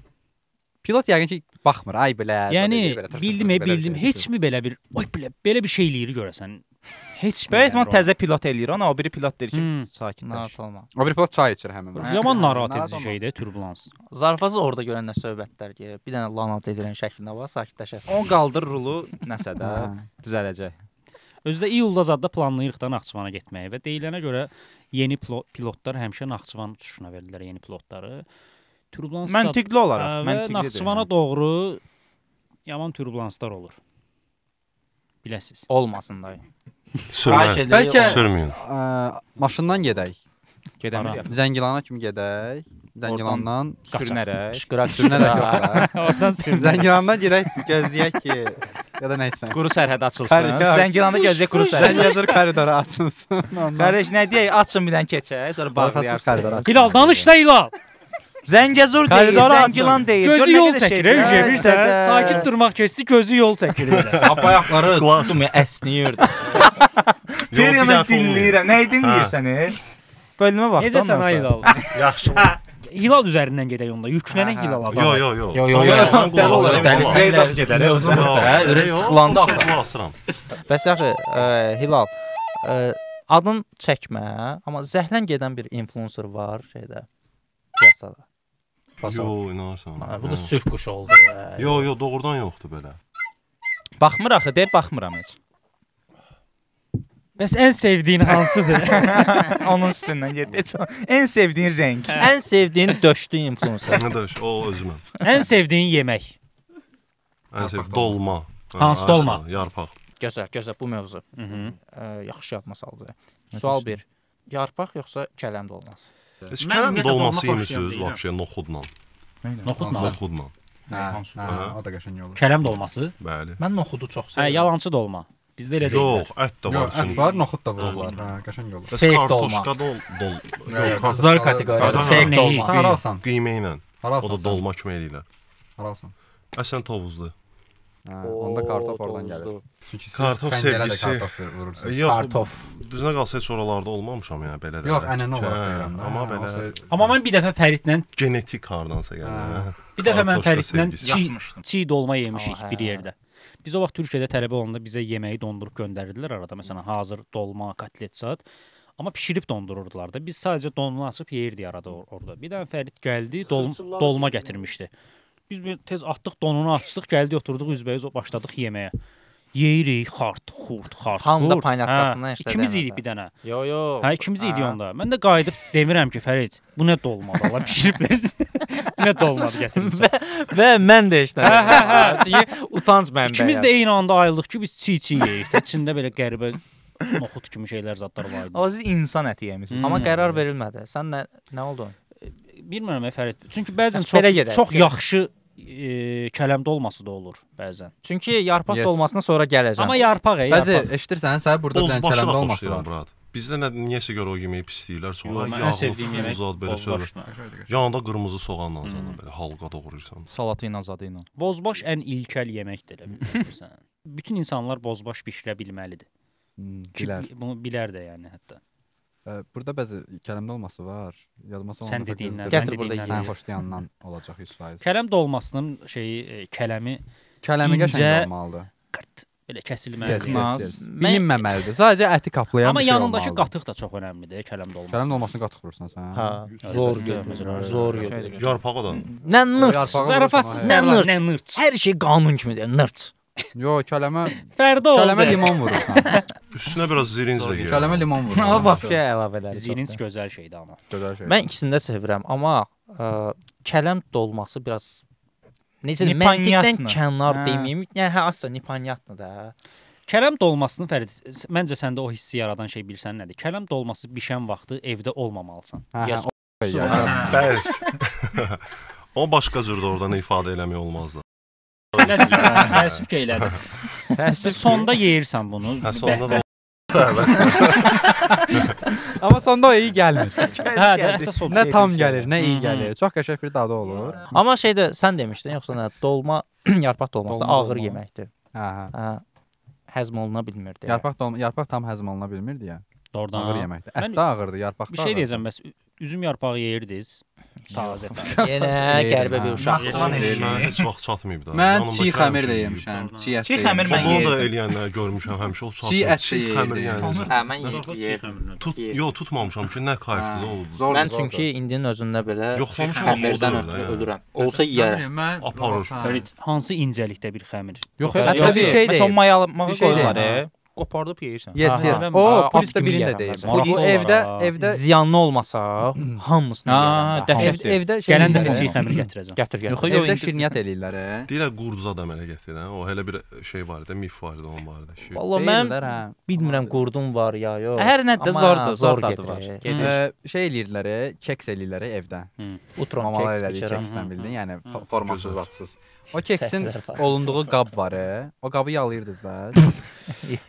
Pilot yəqin ki baxmır. Ay belə. Yəni belə, tır tır bildim, tır belə bildim. şey. Heç mi belə bir oy belə bir şey eləyir görəsən? Heç mi? Böyük ehtimal təzə pilot eləyir ona, o biri pilot deyir ki, Hmm. sakitləş. Narahat olma. O bir pilot çay içir həmin vaxt. Yaman narahat Narahat edici olma. şeydir turbulans. Zarfazı orada görəndə söhbətlər ki, bir dənə lanat edilən şəklində var, sakitləşəsən. O qaldır rulu nəsə də Hə. düzələcək. Özdə iyulda zadda planlayırıq da Naxçıvana getməyi və deyilənə görə yeni pilotlar həmişə Naxçıvan uçuşuna verirlər yeni pilotları. Turbulans Məntiqli olaraq, və məntiqlidir. Naxçıvana doğru yaman turbulanslar olur. Biləsiz. Olmasın dayı. Sürməyin. Bəlkə Sürməyin. maşından gedək. Gedəmirik. Zəngilana kimi gedək. Zəngilandan Sürünərək. Qışqıraq sürünərək. Oradan sürünər. Zəngilandan gedək, gözləyək ki, ya da nəysə. Quru sərhəd açılsın. Xəritə- Zəngilanda gözləyək quru sərhəd. Zəngilazır koridoru açılsın. Ondan Qardaş nə deyək, açın bir dənə keçək, sonra arxasız bağlayarsan. koridor açılsın. Hilal danış da Hilal. Zəngəzur deyil, Koridoru açın. Zəngilan deyil. Gözü Gör nə yol qədər çəkir, şeydir. Ejə, bilirsən? Sakit durmaq keçdi, gözü yol çəkir elə. Ayaqları tutmuyor, əsniyirdi. Deyirəm bir mən dəfə olmayıb. dinləyirəm. Nəyi dinləyirsən? Bölümə bax. Necəsən ay Hilal? Yaxşı. Hilal üzərindən gedək onda. Yüklənək Hilala. Yo yo yo. Yo, yo, yo. Dəli olarım. Reyzat gedər. Ürək sıxılanda axı. Qulaq asıram. Bəs yaxşı, Hilal, adın çəkmə, amma zəhlən gedən bir influencer var şeydə, piyasada. Yo, inanırsan. Bu da sülh quşu oldu. Yo yo, doğrudan yoxdur belə. Baxmır axı, deyir baxmıram heç. Bəs ən sevdiyin hansıdır? Onun üstündən get. Heç o- Ən sevdiyin renk. Ən sevdiyin döşdü influencer. Nə də o özüməm. Ən sevdiyin yemək? Ən sev dolma. Hansı dolma? Yarpaq. Gözəl, gözəl bu mövzu. Mhm. Yaxşı yadıma saldı. Sual 1. Yarpaq yoxsa kələm dolması? Heç Mən kələm ümumiyyətlə dolması dolma yemişsiniz xoşlayan vəbşə noxudla. Noxudla. Noxudla. Hə, o da qəşəng olur. Kələm dolması? Bəli. Mən noxudu çox Hə, sevirəm. yalançı dolma. Bizdə elə deyirlər. Yox, ət də var Yox, ət içində. var, noxud da vururlar. Hə, qəşəng olur. Bəs Fake kartoşka dol. Zar kateqoriyada Hə, fake hə. dolma. Sən haralsan? Qiymə ilə. Haralsan? O da dolma kimi eləyirlər. Haralsan? Əsən tovuzlu. Hə, onda kartof oradan gəlir. Çünki siz Kartof xəncərə də sevgisi- kartof vurursunuz. Yox, Kartof. düzünə qalsa heç oralarda olmamışam yəni belə də. Yox, ənənə olaraq Hə, deyirəm də. Amma Hə, belə o şey- Amma mən bir dəfə Fəridlə genetik hardansa gəlir. Hə. bir dəfə mən Kartoşka Fəridlə sevgisi. çiğ dolma yemişik Aa, bir hə. yerdə. Biz o vaxt Türkiyədə tələbə olanda bizə yeməyi dondurub göndərirdilər arada. Məsələn, hazır dolma, kotlet zat. Amma bişirib dondururdular da. Biz sadəcə donunu açıb yeyirdik arada orada. Bir dənə Fərid gəldi, dolma gətirmişdi. Biz bir tez atdıq, donunu açdıq, gəldi oturduq üzbəüz başladıq yeməyə. Yeyirik, xart. Hamı da paynatkasından işlədi. İkimiz idik bir dənə. Yo, yo. Hə, ikimiz idik onda. Mən də qayıdıb demirəm ki, Fərid, bu nə dolmadır? Allah bişiriblər. Nə dolmadı gətirmisən? Və mən də işlədim. Hə. Çünki utanc mənbəyi. İkimiz də eyni anda ayıldıq ki, biz çiğ yeyik. İçində belə qəribə noxud kimi şeylər zadlar var idi. Amma siz insan əti yemisiniz. Amma qərar verilmədi. Sən nə oldu? Bilmirəm Fərid. Çünki bəzən Belə gedək. çox yaxşı kələm dolması da olur bəzən. Çünki yarpaq Yes. dolmasına sonra gələcəm. Amma yarpaq, Bəzi yarpaq. eşidirsən, sən burada bir dənə Bozbaşı kələmdə da olması xoşlayıram, var. brat. Bizdə niyəsə görə o yeməyi pisləyirlər, sonra Yox, mən ən yağlı, sevdiyim yemək zad belə söhbət. bozbaşdır. Yanında qırmızı soğanla zaten belə halqa doğrayırsan. Salatı ilə, zadı ilə. Bozbaş ən ilkel yeməkdir, bilirsən. Bütün insanlar bozbaş bişirə bilməlidir. Ki, Bilər. bunu bilər də yəni hətta. Burada bəzi kələmdə olması var. Yadıma salma. Sən dediyindən, Gətir mən burada dediyimdən. Sən yeyək. xoşlayandan olacaq 100%. Kələm dolmasının şeyi kələmi Kələmi İncə- qəşəng olmalıdır. qırt belə kəsilməlidir. Bilinməməlidir. Sadəcə əti kaplayan Amma bir şey yanındakı olmalıdır. qatıq da çox önəmlidir, kələm dolması. Kələm dolmasını qatıq vurursan sən. Hə, zor Əlbəttə, gedir. məsələn, Zor şey gedir. deyir. Yarpağı da. Nə nırt. Yarpağı Zarafatsız vurursan, nə nə nırt. nırt. Hər şey qanun kimidir. Nırt. Yox, kələmə Fərdə limon vurursan. Üstünə biraz zirinc də gəlir. Kələmə limon vurursan. Amma vəbşə əlavələri. Zirinç gözəl şeydir amma. Gözəl şey. Mən ikisini də sevirəm, amma kələm dolması biraz necə Nipanyatlı. məntiqdən kənar Hə. deməyim. Yəni hə asla nipanyatlı da. Kələm dolmasının Fərid, məncə səndə o hissi yaradan şey bilirsən nədir? Kələm dolması bişən vaxtı evdə olmamalısan. Yes. Bərk. O başqa cürdə oradan ifadə eləmək olmazdı. Təəssüf ki elədir. Təəssüf Sonda yeyirsən bunu. Hə, sonda da Amma sonda o iyi gəlmir. Hə, də əsas o. Nə tam gəlir, nə iyi gəlir. Çox qəşəng bir dadı olur. Amma şeydə sən demişdin, yoxsa nə? Dolma, yarpaq dolması da Dolma, ağır dolma. yeməkdir. Hə, hə. Hə. Həzm oluna bilmirdi. Yarpaq tam həzm oluna bilmirdi ya. Doğrudan. Ağır yeməkdir. Mən Ət də ağırdır, yarpaq da. Bir şey deyəcəm bəs üzüm yarpağı yeyirdiniz. Tazə. Yenə qəribə bir uşaq. mən heç vaxt çatmayıb da. Mən Yanımdakı çiğ xəmir həmişə də yeyir. yemişəm. Çiğ ət. Çiğ xəmir mən Bunu da yedim. eləyənlər görmüşəm, həmişə o Çiğ çatmır. ət Çiğ xəmir yəni. Hə, mən yeyirdim. Yox, tutmamışam ki, nə kayfdır o. Mən çünki indinin özündə belə Yoxlamışam, xəmirdən oldu ötürü da, ölürəm. Olsa yeyərəm. Mən Aparır. Fərid, hansı incəlikdə bir xəmir? Yox, Yox, hətta bir şey Məsələn, deyil. mayalamağa Bir şey qoyurlar, deyil. qopardıb yeyirsən. Yes, Aha. yes. Adam- O, Aa, polis də at kimi birində yeyərəm deyil. bəzən. Bu Maraqlı evdə olar, evdə Ziyanlı olmasa hamısını Aa, yeyərəm. dəhşət. evdə şey Gələn dəfə eləyirlər. çiğ xəmir gətirəcəm. Gətir, gətir. Yox, yox, Evdə indi- şirniyyat eləyirlər. Deyirlər qurduza da əmələ gətirir, hə? O elə bir şey var idi, mif var idi onun barədə. Vallahi mən Deyirlər, hə. bilmirəm qurdum var ya, yox. Hər nədə Amma zordur, zor zor dadı var. gedir. Gedir. Şey eləyirlər, keks eləyirlər evdə. Utron Mamalar keks elədiyi bişirəm. keksdən bildin, yəni formasız Gözəl. zadsız. O keksin Səslər var. olunduğu qab var, o qabı yalayırdınız bəs.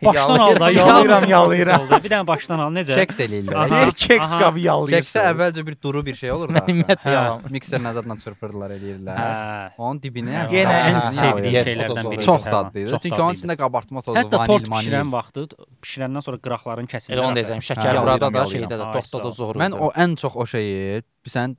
Başdan al da, Yalayıram, yalayıram. Bir dənə başdan al, necə? Keks eləyirlər. Aha. Deyir keks Aha. qabı yalıyır. Keksə əvvəlcə bir duru bir şey olur da. Ümumiyyətlə Hə. yalan. Mikserlə zadla çırpırdılar eləyirlər. Hə. Onun dibinə Yenə ən hə, sevdiyim yes, o da şeylərdən zor biri. çox dadlı idi. Çox Çünki onun dadlı idi. içində qabartma tozu, Hətta tort vanil, bişirən manil. vaxtı bişirəndən sonra qıraqların kəsilmir. Elə onu deyəcəm, şəkər Hə, burada da, yalayıram, şeydə də, yalayıram. tortda da Ay, zor. Mən o ən çox o şeyi sən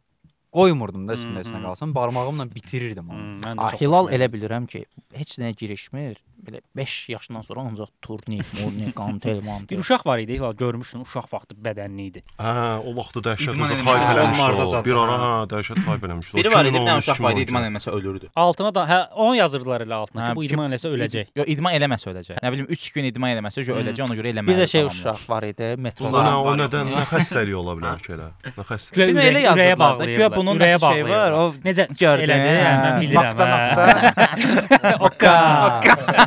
qoymurdum da üstündə Hı, hı. qalsın, barmağımla bitirirdim onu. Mən də Ah, çox Hilal xoşuma elə bilirəm ki, heç nəyə girişmir. Belə 5 yaşından sonra ancaq turnir, murni, qantel, Bir mantel. uşaq var idi, Hilal görmüşdün, uşaq vaxtı bədənli idi. Hə, o vaxtı dəhşət İdman özü eləmişdi. xayb eləmişdi Onlarda o. zaten. Bir ara hə, dəhşət xayb eləmişdi. Biri var idi, bir dənə uşaq var idi, idman eləməsə ölürdü. Altına da hə onu yazırdılar elə altına Hə, ki, bu idman eləsə öləcək. Yox, idman eləməsə öləcək. Nə bilim 3 gün idman eləməsə öləcək, ona görə eləməli. Bir də şey uşaq var idi, O metroda. nə, o nədən, nə xəstəliyi ola bilər ki elə? Nə xəstəliyi? Bir də elə yazırlar da, güya bunun ürəyə nəsə şey var, o necə gördün, elədi, hə. mən bilirəm.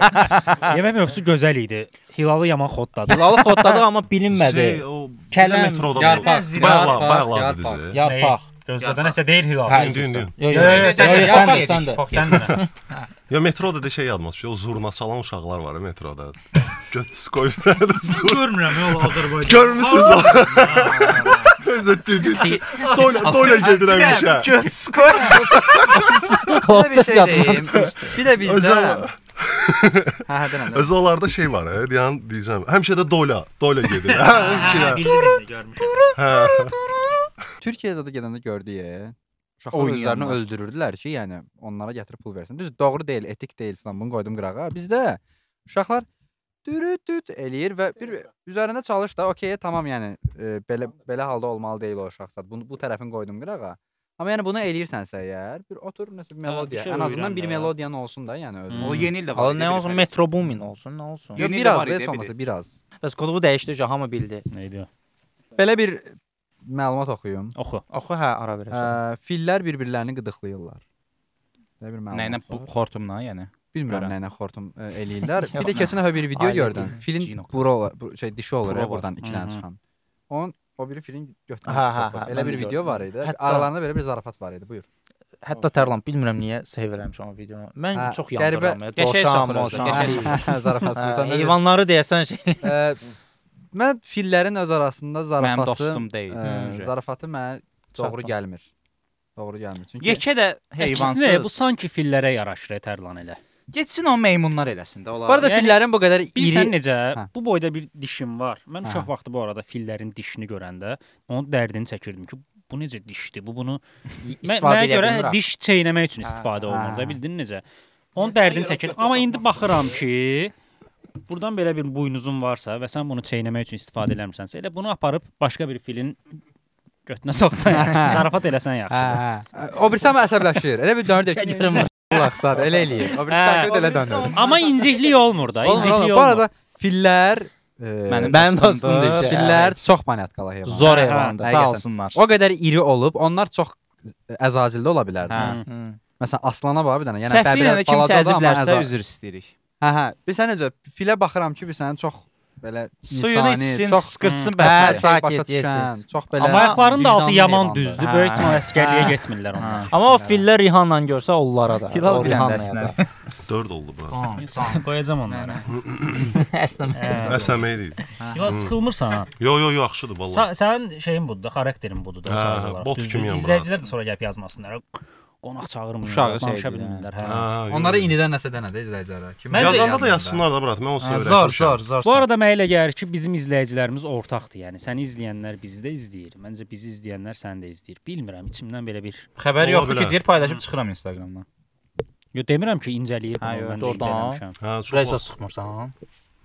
Yemək mövzusu gözəl idi. Hilalı yaman xoddadı. Hilalı xodladı amma bilinmədi. O Kələm, metroda yarpaq, bayaqladı yarpaq. bizi. Yarpaq. Gözlədə nəsə deyir Hilal. Hə, İndi. Yox, yox, sən də. Sən də. Ya metroda da şey yadıma düşüyor, o zurna çalan uşaqlar var ya metroda. Göt qoyublar. Görmürəm yol Azərbaycan. Görmüsüz o? Özü düdü. Doyla gedirəm işə. Göt skor. O səs yadımdan Bir də bizdə Özü hə, denən. özü onlarda şey var, yəni deyəcəm. Həmişə də doyla gedir. Hə, hə. Türkiyədə də gedəndə gördük. Uşaqlar Oynayanlar. özlərini öldürürdülər ki, yəni onlara gətirib pul versin. Düz doğru deyil, etik deyil falan. Bunu qoydum qırağa. Bizdə uşaqlar dürüt eləyir və bir üzərində çalış da, okey, tamam, yəni belə halda olmalı deyil o uşaqsa. Bu tərəfin qoydum qırağa. Amma yəni bunu eləyirsənsə əgər, bir otur nəsə bir melodiya, şey ən azından öyrən bir də. melodiyan olsun da, yəni özünün. O yeni il də var. Hala nə olsun, Metro Boomin olsun, nə olsun. Yox, yeni biraz var idi, heç biri. olmasa biraz. Bəs qoduğu dəyişdi, hamı bildi. Nə idi? Belə bir məlumat oxuyum. Oxu. Oxu, hə, ara verəsən. Fillər bir-birlərini qıdıqlayırlar. Nə bir məlumat. Nəylə bu var. xortumla, yəni. Bilmirəm Görən. nəylə xortum eləyirlər. Bir də keçən dəfə bir video Ailə gördüm. deyil, Filin G nöqtəsi. bura olur, dişi olur Bura ya var. buradan 2 dənə Hı, hı. çıxan. O biri filin götürür. Hə, hə, hə, Elə mən bir də video gördüm. var idi. Hətta- Aralarında belə bir zarafat var idi. Buyur. Hətta Tərlan bilmirəm niyə save eləmişəm o videonu. Mən Hə, çox qəribə- yandıram. Qəşəng Doşam, soxur özü, moşam. qəşəng Zarafatsız. Hə, heyvanları deyəsən şey. Mən fillərin öz arasında Mənim zarafatı dostum deyil. zarafatı mənə doğru Çatma. gəlmir. Doğru gəlmir. Çünki Yekə də Əksinə bu heyvansız. sanki fillərə yaraşır Tərlan elə. Getsin o meymunlar eləsin də. bu arada Yəni, fillərin bu qədər Bilirsən iri necə? Hə. Bu boyda bir dişim var. Mən Hə. uşaq vaxtı bu arada fillərin dişini görəndə onun dərdini çəkirdim ki, bu necə dişdir? Bu bunu mənə görə diş çeynəmək üçün istifadə olunur da, Hə. bildin necə? Onun dərdini çəkir. Amma indi baxıram ki, Burdan belə bir buynuzun varsa və sən bunu çeynəmək üçün istifadə eləmirsənsə, elə bunu aparıb başqa bir filin götünə soxsan yaxşı, zarafat eləsən yaxşıdır. O birisi amma əsəbləşir. Elə bir dönür deyir ki, Laxsar elə eləyir. O birisi konkret elə dönür. Amma inciklik olmur da, inciklik Bu olmur. arada fillər Mənim dostumdur. fillər çox maniyatkalı heyvan. Zor heyvandır. Sağ həqiqətən. olsunlar. O qədər iri olub, onlar çox əzazildə ola bilər. Hə. Məsələn, aslana bax bir dənə. Yəni Səhvliyə də kimsə balacadır, amma əziblərsə əzaz- üzr istəyirik. Hə. Bilsən necə filə baxıram ki, bilsən çox belə Suyunu insani, içsin, çox fıskırtsın Hə, bəs. sakit yesin. Çox belə. Amma ayaqlarının da altı vicdanlı yaman heyvandır. düzdür. Hə. Böyük ehtimal əsgərliyə getmirlər onlar. Amma o fillər Rihanna görsə onlara da. Hilal O Rihannaya biləndə da. 4 oldu bura. Qoyacam onları. Əsnəmə. Əsəmək deyil. Yox, sıxılmırsan ha. Yo, yaxşıdır vallahi. Sənin şeyin budur da, xarakterin budur da Hə, sadəcə olaraq. bot Düzdür? kimiyəm bura. İzləyicilər də sonra gəlib yazmasınlar. Qonaq çağırmırlar, Uşağı danışa şeydir, bilmirlər. Hə. Onları indidən nəsə dənədə izləyicilərə. Yazanda da yazsınlar da brat. Mən o sözü Zor. Bu arada mənə elə gəlir ki, bizim izləyicilərimiz ortaqdır. Yəni səni izləyənlər bizi də izləyir. Məncə bizi izləyənlər səni də izləyir. Bilmirəm, içimdən belə bir Xəbər Ola yoxdur bilər. ki, deyir paylaşıb çıxıram Instagramdan. Yo demirəm ki, incələyir Hə, bunu, yox, mən də doğrudan. incələmişəm. Hə, çox Reyza vaxt- sıxmırsan.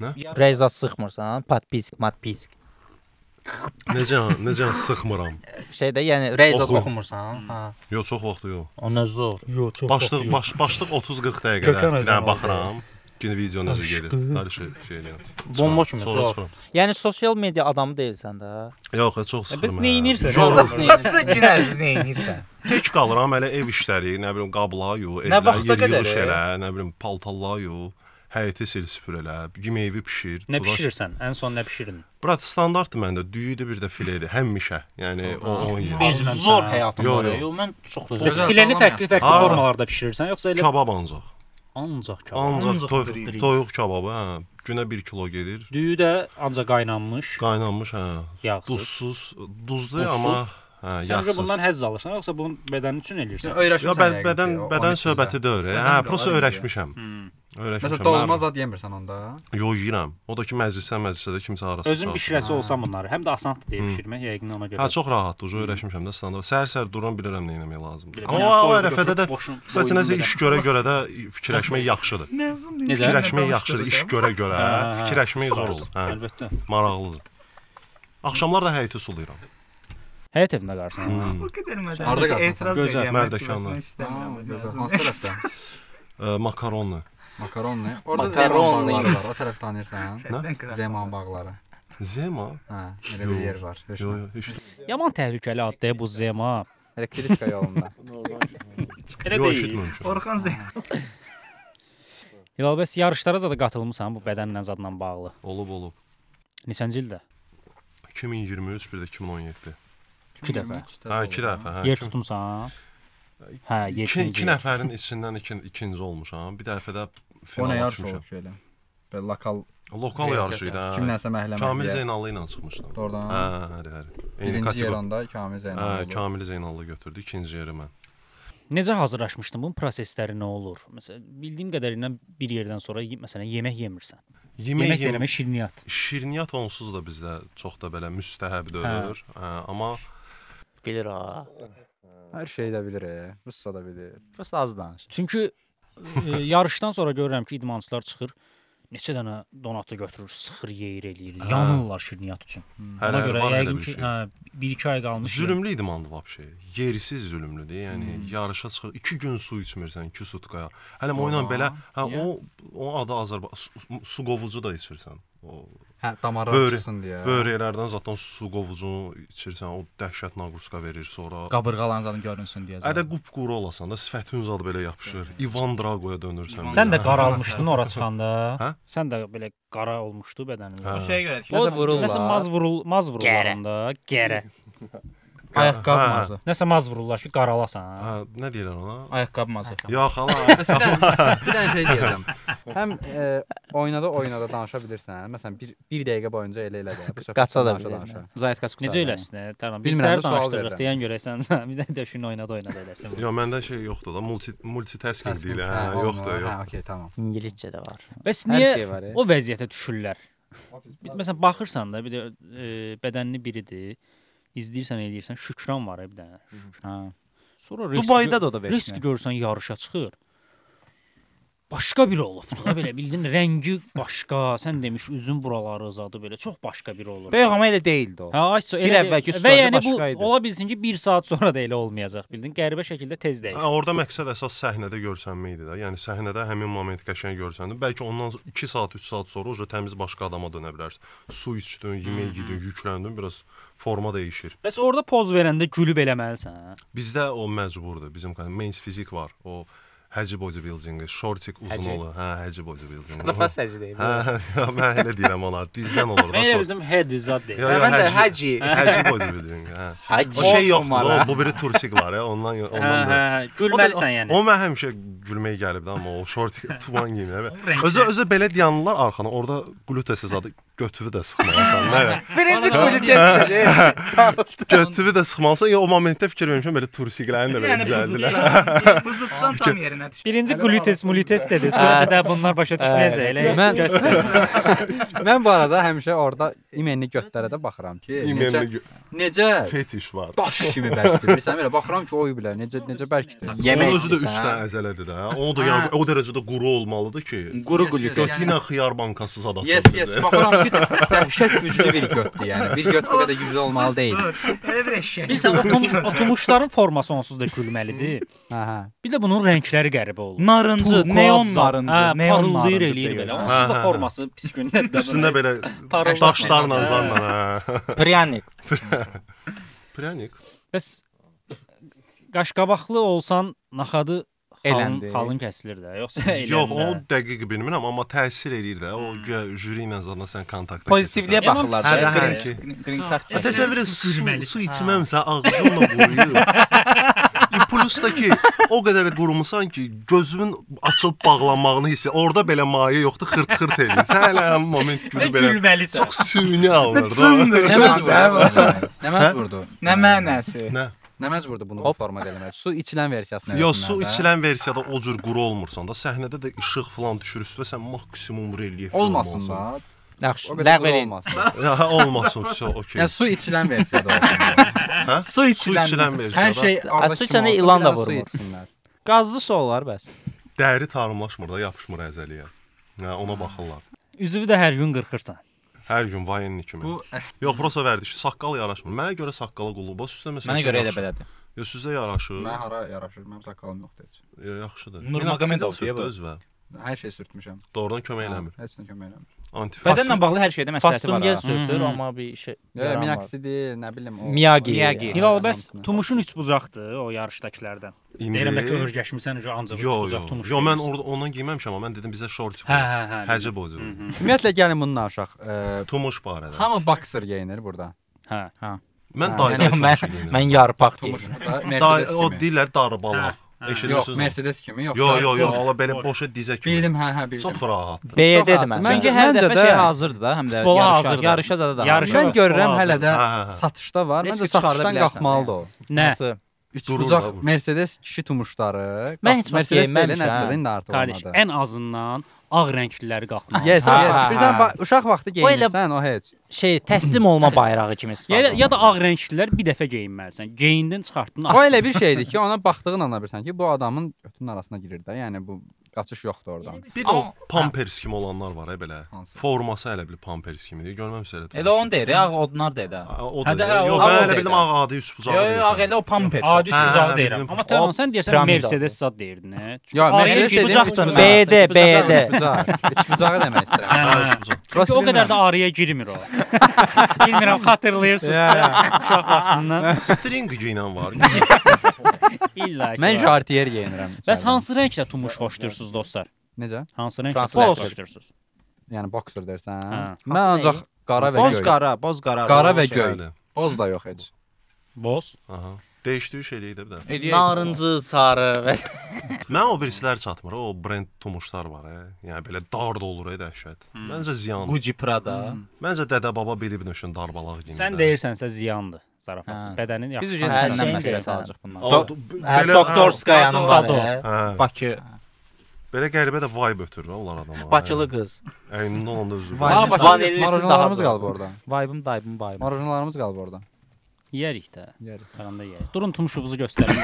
Nə? Reyza sıxmırsan. Patpisk. necə sıxmıram. Şeydə yəni Reyza Oxu. oxumursan. Ha. Yox, çox vaxt yox. O nə zor. Yo, çox Başlıq 30-40 dəqiqədə. Gökhan Bir Özən dənə oldu. baxıram. Gün video necə gedir. Qarşı şey eləyirəm. Bomba kimi Sonra zor. çıxıram. Yəni sosial media adamı deyilsən də. Yox, çox sıxıram. Bəs nə edirsən? Gün ərzində nə edirsən? Tək qalıram, hələ ev işləri, nə bilim qablar yu, Nə vaxta qədər, yığış elə, nə bilim paltarlar yu, həyəti sil süpür elə, yeməyi bişir. Nə bişirirsən? Ən son nə bişirdin? Brat standartdır məndə. Düyüdür bir də filedir, həmişə. Yəni o yer. Bezməm Zor sənə. həyatım Yox, var. yox. Yox, mən çox da Bəs zor. filəni fərqli Ha. formalarda bişirirsən, yoxsa elə Kabab ancaq. ancaq kabab? Ancaq toyuq kababı, hə. Günə 1 kilo gedir. Düyü də ancaq qaynanmış, Qaynanmış, hə. yağsız. Duzsuz, duzlu amma hə, Sən yağsız. bundan həzz alırsan, yoxsa bunu bədən üçün eləyirsən? Ya bədən söhbəti deyil. Hə, prosta öyrəşmişəm. Öyrəşmişəm. Məsələn, dolma zad yemirsən onda? Yox, yeyirəm. O da ki məclisdə kimsə arası. Özün bişirəsi olsan bunları, həm də asandır deyə bişirmək, yəqin ona görə. Hə, çox rahatdır. Ucu öyrəşmişəm də standart. Səhər duram bilirəm nə etmək lazımdır. Belə Amma bir o toyuq ərəfədə də götürüb boşun Saçı boynunu nəsə belə. iş görə də fikirləşmək yaxşıdır. Necə? Fikirləşmək yaxşıdır, iş görə hə. fikirləşmək zor olur. Hə, Əlbəttə. maraqlıdır. Axşamlar da həyəti sulayıram. Həyət evində qarsan. Hmm. Harda qalsan? Etiraz Gözəl. edirəm, Mərdəkanlı. istəmirəm. Hansı tərəfdə? Makaronlu. Makaronni. Orada Makaronni. Zeman bağları var. O tərəf tanıyırsan? Nə? Zeman bağları. Zema? Hə, elə bir yer var. Yox, yox, heç. Yaman təhlükəli addır bu Zema. Elektrika yolunda. Elə Yox, deyil. eşitməmişəm. Orxan Hilal bəs yarışlara da qatılmısan bu bədənlə zadla bağlı. Olub. Neçənci ildə? 2023 bir də 2017. 2 dəfə. Hə, 2 dəfə, hə. Yer tutmusan? Hə, 2 nəfərin içindən ikinci olmuşam. Bir dəfə də O nə finala yarış düşmüşəm. olub ki elə? Belə lokal Lokal yarışı idi. hə. kimlənsə məhləmə. Kamil Zeynallı ilə çıxmışdım. Oradan. Hə. Eyni Birinci kateqoriya. yeranda Kamil Zeynalov. Hə, Kamil Zeynallı götürdü. İkinci yeri mən. Necə hazırlaşmışdın? Bunun prosesləri nə olur? Məsələn, bildiyim qədərilə bir yerdən sonra məsələn yemək yemirsən. Yemək eləmək şirniyyat. Şirniyyat onsuz da bizdə çox da belə müstəhəb deyil. Amma Bilir ha. Hər şeyi də bilir. Rusca da bilir. Prosta az danış. Çünki yarışdan sonra görürəm ki, idmançılar çıxır, neçə dənə donatı götürür, sıxır, yeyir eləyir. Yanırlar şirniyyat üçün. Ona Hələ görə var elə yəqin bir ki, şey. hə, 1-2 ay qalmış. Zülmlü idmandır vəbşə. Yersiz zülmlüdür. Yəni yarışa çıxır, 2 gün su içmirsən, 2 sutkaya. Hələ o ilə belə, hə o adı Azərbaycan su qovucu da içirsən. O Hə, damara Böyrə- açılsın deyə. böreklərdən zaten su qovucunu içirsən, o dəhşət naqurska verir sonra. Qabırğaların zadı görünsün deyə. Ədə qupquru olasan da sifətin zad belə yapışır. Ivan Dragoya dönürsən. Sən də belə. qaralmışdın ora çıxanda. Hə? Sən də belə qara olmuşdu bədənin. Hə. O şeyə görə ki, O Nəsə vururlar. Nəsə maz vururlarında, gərə. ayaqqabı Hə, mazı. Nəsə maz vururlar ki, qaralasan. Hə, nə deyirlər ona? Ayaqqabı mazı. Yox, hala. Bir dənə şey deyəcəm. Həm oynada danışa bilirsən. Məsələn, bir dəqiqə boyunca elə də. Bu söhbət Qaça da danışa bilir. danışa. Zayet kaç Necə eləsin? Tamam. Bilmirəm Bilmirəm, də, sual danışdırırıq verirəm. deyən görəsən, bir də düşün oynada eləsin. Yox, məndə şey yoxdur da, multitasking deyil. Hə, yoxdur, Hə, yox. okey, tamam. İngiliscə də var. Bəs Hər niyə şey var. o vəziyyətə düşürlər? Məsələn, baxırsan da bir də bədənli biridir. İzləyirsən, eləyirsən, Şükran var bir dənə. Hə. Sonra Dubayda da o da risk versin. görsən yarışa çıxır. başqa biri olubdu da belə bildin rəngi başqa, sən demiş üzün buraları uzadı belə çox başqa biri olur. Bayaq amma elə deyildi o. Hə, ayso Bir elə əvvəlki və story yəni bu başqa idi. ola bilsin ki 1 saat sonra da elə olmayacaq, bildin? Qəribə şəkildə tez dəyişir. Orada məqsəd əsas səhnədə görsənmə idi də. Yəni səhnədə həmin moment qəşəng görsəndi. Bəlkə ondan 2 saat, 3 saat sonra o təmiz başqa adama dönə bilərsən. Su içdin, yemək yedin, yükləndin, biraz forma dəyişir. Bəs orada poz verəndə gülüb eləməlisən. Bizdə o məcburdur. Bizim mains fizik var. O Həci bodybuilding, shortik uzun olur. Hə, həci bodybuilding. Nəfəs səcdə. Hə, mən elə deyirəm ona. Dizdən olur da Mən elə short. bildim head zad deyil. Mən də həci. Həci bodybuilding. Hə. Həci. O şey yoxdur. O bu biri tursik var ya, ondan da. Gülməlisən yəni. O mən həmişə gülməyə gəlibdi amma o shortik tuman giyinir. Özü belə dayanırlar arxana. Orada glutesi zadı götürü də sıxmalısan. Nə? Birinci glutesi. Götürü də sıxmalısan. Ya o momentdə fikir vermişəm belə tursiklərin də belə düzəldilər. Buzutsan tam yerinə düşür. Birinci gluteus dedi. Sonra da bunlar başa düşməyəcək. Elə Mən bu arada həmişə orada imenli götlərə də baxıram ki, necə fetiş var. daş kimi bərkdir. Bilirsən, belə baxıram ki, oy bilər, necə bərkdir. Onun özü də 3 dənə əzələdir də. Onu da yəni o dərəcədə quru olmalıdır ki, Quru gluteus. götünə xiyar bankasız adasın. Yes, baxıram ki, dəhşət güclü bir götdür, yəni. Bir göt bu qədər güclü olmalı deyil. Elə bir eşək. bilirsən, otumuşların forması onsuz da gülməlidir. Hə. Bir də bunun rəngləri qəribə olur. Narıncı, neon narıncı, neon parıldayır narıncı eləyir belə. deyirsən. Onsuz da forması pis gündə. Üstündə belə Parıldatma. daşlarla zanla. Pryanik. Pryanik. Bəs qaşqabaqlı olsan naxadı Eləndi. xalın kəsilir də, yoxsa eləndə? Yox, o dəqiq bilmirəm, amma təsir eləyir də. O jüri ilə zanla sən kontaktda. Pozitivliyə baxırlar. Hə, da, hə, Green card. Təsəvvür et, su içməmsə ağzınla quruyur. Plus da ki, o qədər qurumusan ki, gözünün açılıb bağlanmağını hiss et. Orada belə maye yoxdur, xırt-xırt eləyir. Sən elə moment gülü belə Gülməlisən. çox süni alınır da. Nə məcburdur? Nə məcburdur? Nə mənəsi? Nə məcburdur bunu format eləmək? Su içilən versiyasını. Yox, su içilən versiyada o cür quru olmursan da, səhnədə də işıq falan düşür üstə, sən maksimum relief olmasın da. Yaxşı, O qədər ləğv quru eləyin. olmasın. Ya olmasın, okey. Yəni su içilən versiyada olsun. Hə? Su içilən. içilən Hər versiyada şey arada su içəndə ilan da vurmur. vurmur. Qazlı su olar bəs. dəri tarımlaşmır da, yapışmır əzəliyə. Hə, ona baxırlar. Üzüvü də hər gün qırxırsan. Hər gün vayenli kimi. Bu Yox, prosta vərdiş, saqqal yaraşmır. Mənə görə saqqala qulluba üstə məsələn. Mənə görə elə belədir. Ya sizə yaraşır. mən hara yaraşır? Mənim saqqalım yoxdur heç. Yaxşıdır. Nurmagomedov Minoxidil deyə bu. özvə. Hər şey sürtmüşəm. Doğrudan kömək eləmir. Heç nə kömək eləmir. Antifaz. Bədənlə bağlı hər şeydə məsləhəti var. Fastum ha. sürtür, amma bir şey. Minaksidi, nə bilim o. Miyagi. Hilal bəs Tumuşun üç bucaqdır o yarışdakılardan. Deyirəm bəlkə öyrəşmisən ancaq üç Yox, bucaq yox. Tumuş. Yox, mən orada ondan geyməmişəm amma mən dedim bizə short çıxır. Hə. Həcə boycu. Ümumiyyətlə gəlin bununla aşaq. Tumuş barədə. Hamı boxer geyinir burada. Hə. Mən Hə, dayı Mən yarpaq Tumuş. deyirəm. Mercedes o kimi. deyirlər darbalaq. Yox, Eşidirsiniz? Mercedes kimi yox. Yox, ala belə boşa dizə kimi. Bildim, hə, bildim. Çox rahatdır. BD-dir məncə. Çünki hər Məncə dəfə də şey hazırdır da, həm də Futbola yarışa. hazırdır. Yarışa zada da. Yarışa hazır. Mən görürəm hələ də Hə. satışda var. Risk Məncə çıxarda satışdan bilərsən qalxmalıdır o. Nə? Hansı? Üç Durur bucaq da bu. Mercedes kişi tumuşları. Mən heç vaxt Mercedes deyil, geyinməmişəm. nəticədə indi artıq Qardaş, olmadı. ən azından ağ rəngliləri qalxmalı. Yes, Ha, yes. ha, Bilirsən, ha. uşaq vaxtı geyinirsən, o heç. Şey, təslim olma bayrağı kimi istifadə. Ya da ağ rənglilər bir dəfə geyinməlisən. Geyindin, çıxartdın. O elə bir şeydir ki, ona baxdığın anda bilirsən ki, bu adamın götünün arasına girir də. Yəni bu qaçış yoxdur oradan. Bir o Pampers kimi olanlar var belə. Hansı? Forması elə bil Pampers kimidir. Görməmisiniz elə. Elə onu deyir, ağ odnar deyir də. O Hə, da. hə, Yox, o mən ağ elə deyil. bildim ağ üst bucağı Yox, deyirsən. ağ elə o Pampers. Adi Hə, sözü hə, deyirəm. bildim. Amma tamam sən deyəsən piramida. Mercedes zad deyirdin. Ya, Mercedes iki bucaqdır. BD, BD. Üç bucağı demək istəyirəm. Hə, üst bucaq. Çünki o qədər də araya girmir o. Bilmirəm, xatırlayırsınızsa uşaq vaxtından. String geyinən var. İlla ki. Mən var. Jartier geyinirəm. Bəs hansı rənglə tumuş xoşdursunuz dostlar? Necə? Hansı rənglə Fransız tumuş olsun. xoşdursunuz? Yəni boxer dersən. Hə. Mən ancaq qara və Boz göy. qara, boz qara. Qara və göy. Bəli. Boz da yox heç. Boz. Aha. Dəyişdiyi şeylik də bir də. Narıncı, sarı və Mən o birisilər çatmır. O brend tumuşlar var. Yəni belə dar da olur dəhşət. Məncə ziyandır. Gucci Prada. Məncə dədə baba bilib nöşün darbalaq geyinir. Sən deyirsənsə ziyandır. Zarafat. Hə. Bədənin Biz yaxşı. ücə Hər səndən şeyin məsləhət deyirsən. alacaq bundan. belə Doktorskayanın var. Dado. Hə. Bakı. Belə qəribə də vibe ötürür onlar adama. Bakılı qız. Əynində olanda özü. Vay, Bakı- vanillisi daha Marojnalarımız zor. qalıb orada. Vibe'ım, dayımım, vibe'ım. Marojnalarımız qalıb orada. Yerik də. Yerik. Tağında yerik. Durun tumuşuğunuzu göstərin.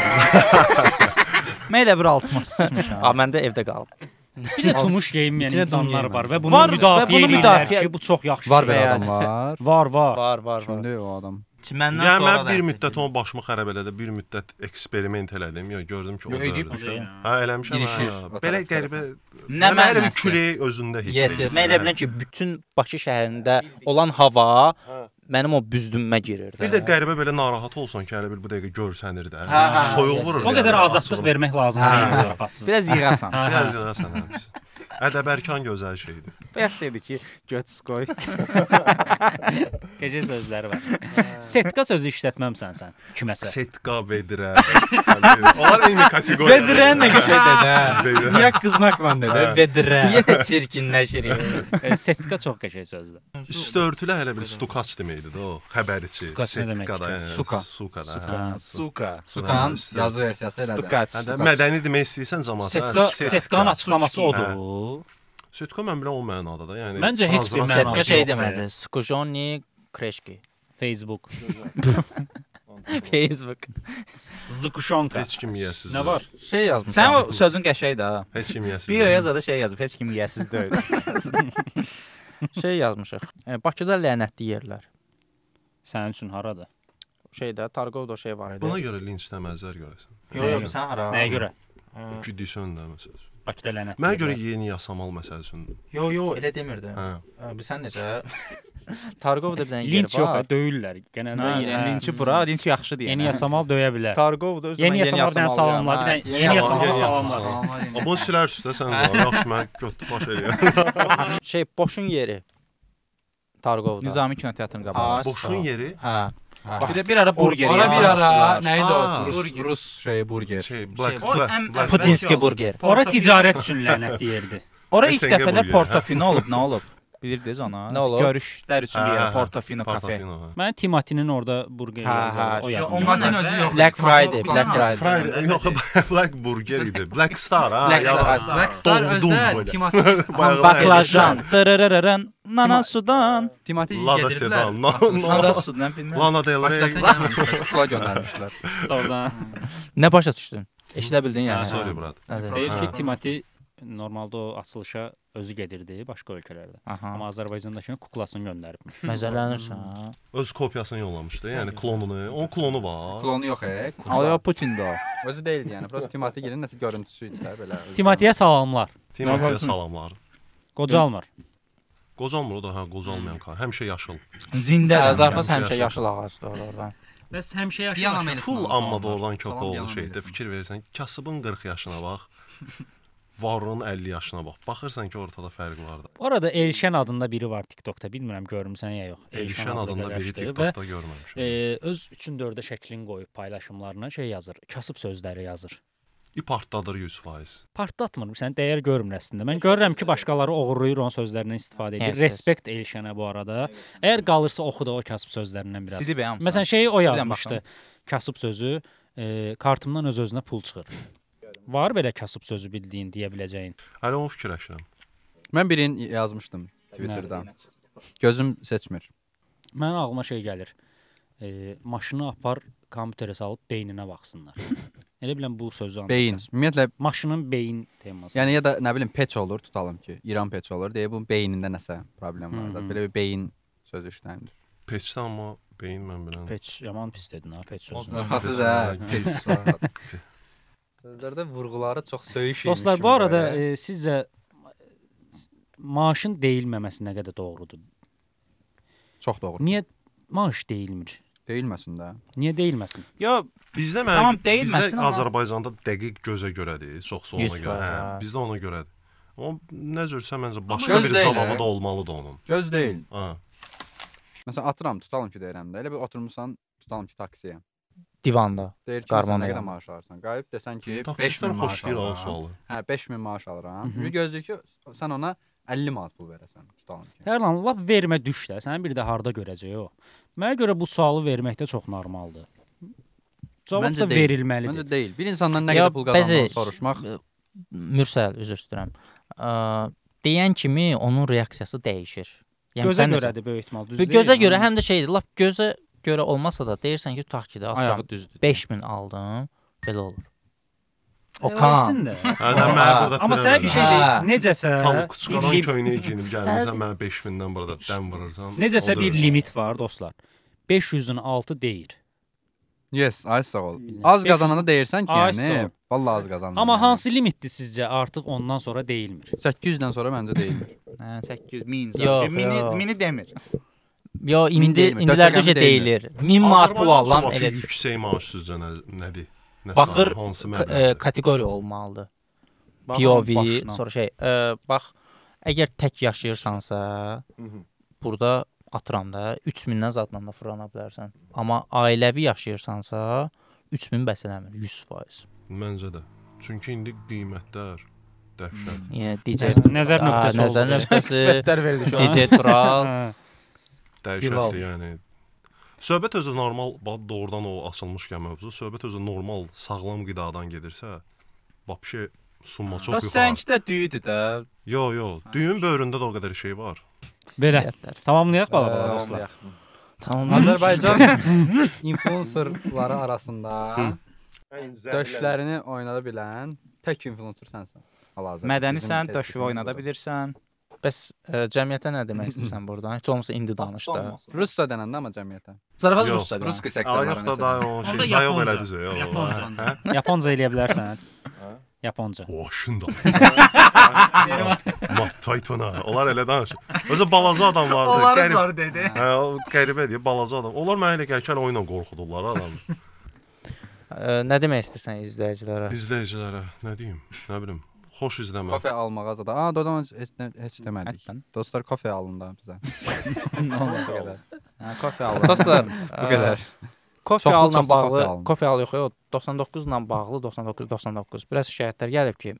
Mən elə bir altıma sıçmışam. A, mən də evdə qalıb. Bir də tumuş geyinməyən İçinə don insanlar var geyinməyən. və bunu Var və müdafiə bunu edirlər müdafiə- ki, bu çox yaxşı. Var şey. belə bəyaz. adamlar. Var. Var. Kimdir o adam? Məndən Yəni sonra mən da bir hətta müddət onun başımı xarab elədi, bir müddət eksperiment elədim. Ya gördüm ki, o Edib da. bu şey. Hə, eləmişəm. İlişir hə. o Belə tərəf qəribə. Nə Mən elə bir mənası? külək özündə hiss Yes, edirəm. mən elə bilirəm ki, bütün Bakı şəhərində olan hava Hə. mənim o büzdümmə girir də. Bir də qəribə belə narahat olsan ki, elə bir bu dəqiqə görsənir də. hə, Soyuq yes, vurur. O yəni, qədər azadlıq asılıb. vermək lazımdır eyni zarafasız. biraz yığasan. Biraz yığasan həmisi. Ədəbərkan gözəl şeydir. Bayaq dedi ki, göt qoy. Gecə sözləri var. Setka sözü işlətməmsən sən kiməsə. Setka, vedrə. Onlar eyni kateqoriya. Vedrən nə qəşəng dedi. Vedrə. Niyə qıznaqla dedi? Hə. Vedrə. Yenə çirkinləşir. Setka çox qəşəng sözdür. Üstü örtülü hələ bir stukaç deməkdir də o. Xəbərçi. Stukaç nə deməkdir? Setka da, yəni, Suka. Suka da. Suka. hə. Suka. Sukan Üstü- yazı versiyası elədi. Stukaç. Hə də mədəni demək istəyirsən cəmaət. Setkanın açıqlaması Hə. odur. Setka mən bilən o mənada da. Yəni Məncə heç bir Fransızdan mənası Setka yox. şey deməlidir. Skujoni Kreşki. Facebook. Facebook. Zıkuşonka. heç kim yeyəsiz. Nə var? Şey yazmış. Sən o sözün qəşəngdir ha. Heç kim yeyəsiz. Bir yazada şey yazıb, heç kim yeyəsiz deyil. Şey yazmışıq. Bakıda lənətli yerlər. Sənin üçün haradır? Şeydə Targovda şey var idi. Buna görə linçləməzlər görəsən. Yox, sən hara? Nəyə görə? Gidisən də məsələn. Bakıda lənət. Mənə görə yeni yasamal məsələsində. Yox, elə demirdim. Hə. Sən necə? Targovda bir dənə yer Linç yox, var. döyürlər. Genəldə Linçi bura, linç yaxşı deyən. Yeni yasamal döyə bilər. Targovda özü Yeni yasamal bir dənə salamlar, bir dənə yeni yasamal salamlar. O bunu silər üstə sən zor. Yaxşı mən götdü baş eləyirəm. Şey boşun yeri. Targovda. Nizami kinoteatrın qabağı. Boşun yeri. Hə. Bir də bir ara burger Ora bir ara yazmışlar. nə idi Aa, o? Rus şey burger. Black. Putinski burger. Ora ticarət üçün lənət deyirdi. Ora ilk SNG dəfələr burger, Portofino olub, nə olub? Bilirdiniz ona? Nə olub? Görüşlər üçün bir yer Portofino kafe. Portofino. Mən Timatinin orada burger Hə, yazar. O hə. yadıma. Onların özü yox. Black Friday, Black Friday. Friday. Yox, Black Burger idi. Black Star ha. Black yalan. Star. Black Star Doğdum özdə böyle. Timati Bayağı Baklajan, tırırırırın, nana sudan, Timati Lada Sedan. nana sudan bilməm. Lana Del Rey. Başqasına şokla göndərmişlər. Oradan Nə başa düşdün? Eşidə bildin Hə, yəni. Sorry brat. Nədir? deyir ki, Hə. Timati normalda o açılışa özü gedirdi başqa ölkələrdə. Aha. Amma Azərbaycandakını kuklasını göndəribmiş. Məzələnirsən. ha? Öz kopyasını yollamışdı. Yəni klonunu. Onun klonu var. Klonu yox Aya Putin'də o. Özü deyildi yəni. Prosta Timati girin nəsə görüntüsü idi də belə. Timatiyə salamlar. Timatiyə salamlar. Qocalmır. Qocalmır o da ha qocalmayan kar. Həmişə yaşıl. Zində. Zarfaz Həmişə həmişə yaşıl. yaşıl ağacdır oradan. Bəs həmişə Yanam Pul amma da oradan köpə Salam, oldu yalan şeydə. deyirsən. Fikir verirsən, kasıbın 40 yaşına bax. Varlığın 50 yaşına bax. Baxırsan ki, ortada fərq var da. Orada Elşən adında biri var TikTokda. Bilmirəm görmüsən ya yox. Elşən adında biri qardaşdır və, TikTokda görməmişəm. öz 3-4-də şəklini qoyub paylaşımlarına şey yazır. Kasıb sözləri yazır. İp partladır 100%. Partlatmır. Sən dəyər görmür əslində. Mən görürəm ki, başqaları oğurlayır onun sözlərindən istifadə edir. Yes, yes. Respekt Elşənə bu arada. Əgər qalırsa oxu da o kasıb sözlərindən biraz. Sidi bəyəm. Məsələn şeyi o dənə yazmışdı. Kasıb sözü kartımdan öz-özünə pul çıxır. Var belə kasıb sözü bildiyin, deyə biləcəyin. Hələ onu fikirləşirəm. Mən birini yazmışdım Twitterdan. Gözüm seçmir. Mənim ağlıma şey gəlir. Maşını apar, kompüterə salıb beyninə baxsınlar. Elə bilən bu sözü anlatır. Beyin. Ümumiyyətlə Maşının beyin teması. yəni ya da nə bilim peç olur, tutalım ki, İran peç olur. Deyə bu beynində nəsə problem var da. Belə bir beyin sözü işlənilir. Peçdə amma beyin mən bilən. Peç yaman pis dedin ha, peç sözünü. Xasız hə. Sözlərdə vurğuları çox söyüş imiş. Dostlar, bu arada sizcə maaşın deyilməməsi nə qədər doğrudur? çox doğru. Niyə maaş deyilmir? Deyilməsin də. Niyə deyilməsin? Yo, Bizdə Tamam, mən deyilməsin bizdə amma- Azərbaycanda dəqiq gözə görədir, çoxsu ona 100%, görə. Hə, hə. bizdə ona görədir. Amma nə cürsə məncə başqa göz bir deyil, cavabı hə? da olmalıdır onun. Göz deyil. Ha. Məsələn, atıram, tutalım ki, deyirəm də. Elə bir oturmusan, tutalım ki, taksiyə. Divanda. Deyir ki, Qarmon sən nə qədər yanı. maaş alırsan? Qayıb desən ki, 5000 Taksistlər maaş xoşlayır o alıram. sualı. Hə, 5000 maaş alıram. Bir gözləyir ki, sən ona 50 manat pul verəsən, tutalım ki. Hər lan lap vermə düş də. Səni bir də harda görəcək o. Mənə görə bu sualı verməkdə çox normaldır. Cavab Məncə da deyil. verilməlidir. Məncə deyil. Bir insandan nə Ya, qədər pul qazandığını bəzi- soruşmaq Mürsəl, üzr istəyirəm. Deyən kimi onun reaksiyası dəyişir. Yəni Gözə sən necə- görədir böyük ehtimal. Düz Bu gözə görə həm də şeydir, lap gözə görə olmasa da deyirsən ki, tutaq ki də ayağı atıram düzdür. 5000 aldım, belə olur. Okan. Versin də. Hə, mən burada. Amma sənə bir şey Hə. deyim. Necəsə Tavuk çıxaran bir- köynəyə geyinib gəlmisən mənə 5000-dən burada dən vurursan. necəsə o da bir öyle. limit var dostlar. 500-ün altı deyir. Yes, ay sağ ol. Az qazananda deyirsən ki, Ay, sağ yəni ol. vallahi az qazandım. Amma hansı limitdir sizcə? Artıq ondan sonra deyilmir. 800-dən sonra məncə deyilmir. Hə, 800 min. Yox, Mini yox. mini demir. Yo, indi deyilmir, indilərdə dörd rəqəmi deyilir. 1000 manat pul alan Azərbaycan elə yüksək maaş sizcə nədir? Nə Baxır, sahə, hansı k- məbləğdə? kateqoriya olmalıdır. Baxın POV, başına. sonra şey, bax, əgər tək yaşayırsansa, burada atıram da 3000-dən zadla da fırlana bilərsən. Amma ailəvi yaşayırsansa 3000 bəs eləmir 100%. Məncə də. Çünki indi qiymətlər dəhşət. Yəni DJ Nəzər nöqtəsi nəzər oldu. nöqtəsi, Ekspertlər verdi şu an. DJ Tural. Hə. Dəhşətdir, yəni. Söhbət özü normal, doğrudan o açılmışkən mövzu, söhbət özü normal, sağlam qidadan gedirsə, vəbşə summa çox O yuxarı. səninki də düyüdür də. Yo, düyün böyründə də o qədər şey var. Belə. Tamamlayaq bala dostlar. Tamam. Azərbaycan influencerları arasında döşlərini oynada bilən tək influencer sənsən. Hal-hazırda. Mədənisən, Bizim döşü tespitimiz oynada budur. bilirsən. Bəs cəmiyyətə nə demək istəyirsən burdan? Heç olmasa indi danış da. Rusca denəndə amma cəmiyyətə. Zarafat Yox, Rusca. Ruski Yox sektorları. da da o şey zayov elədisə, yox. Yaponca eləyə bilərsən. Yaponca. Başında. Mat Taytona. Onlar elə danışır. Özü balaca adam vardı. Qərib. dedi. Hə, o qəribədir, balaca adam. Onlar mənə elə gəlir ki, oyunla qorxudurlar adamı. Nə demək istəyirsən izləyicilərə? İzləyicilərə nə deyim? Nə bilim, xoş izləmə. Kafe almağa da. Dodan heç demədik. Hətta. Dostlar kafe alın da bizə. Nə oldu bu qədər? Hə, kafe aldım. Dostlar, Bu qədər. Kofe Çoxlu alına çoxlu bağlı, kofe alın. kofe al yox, yox, 99 ilə bağlı 99. Biraz şikayətlər gəlib ki,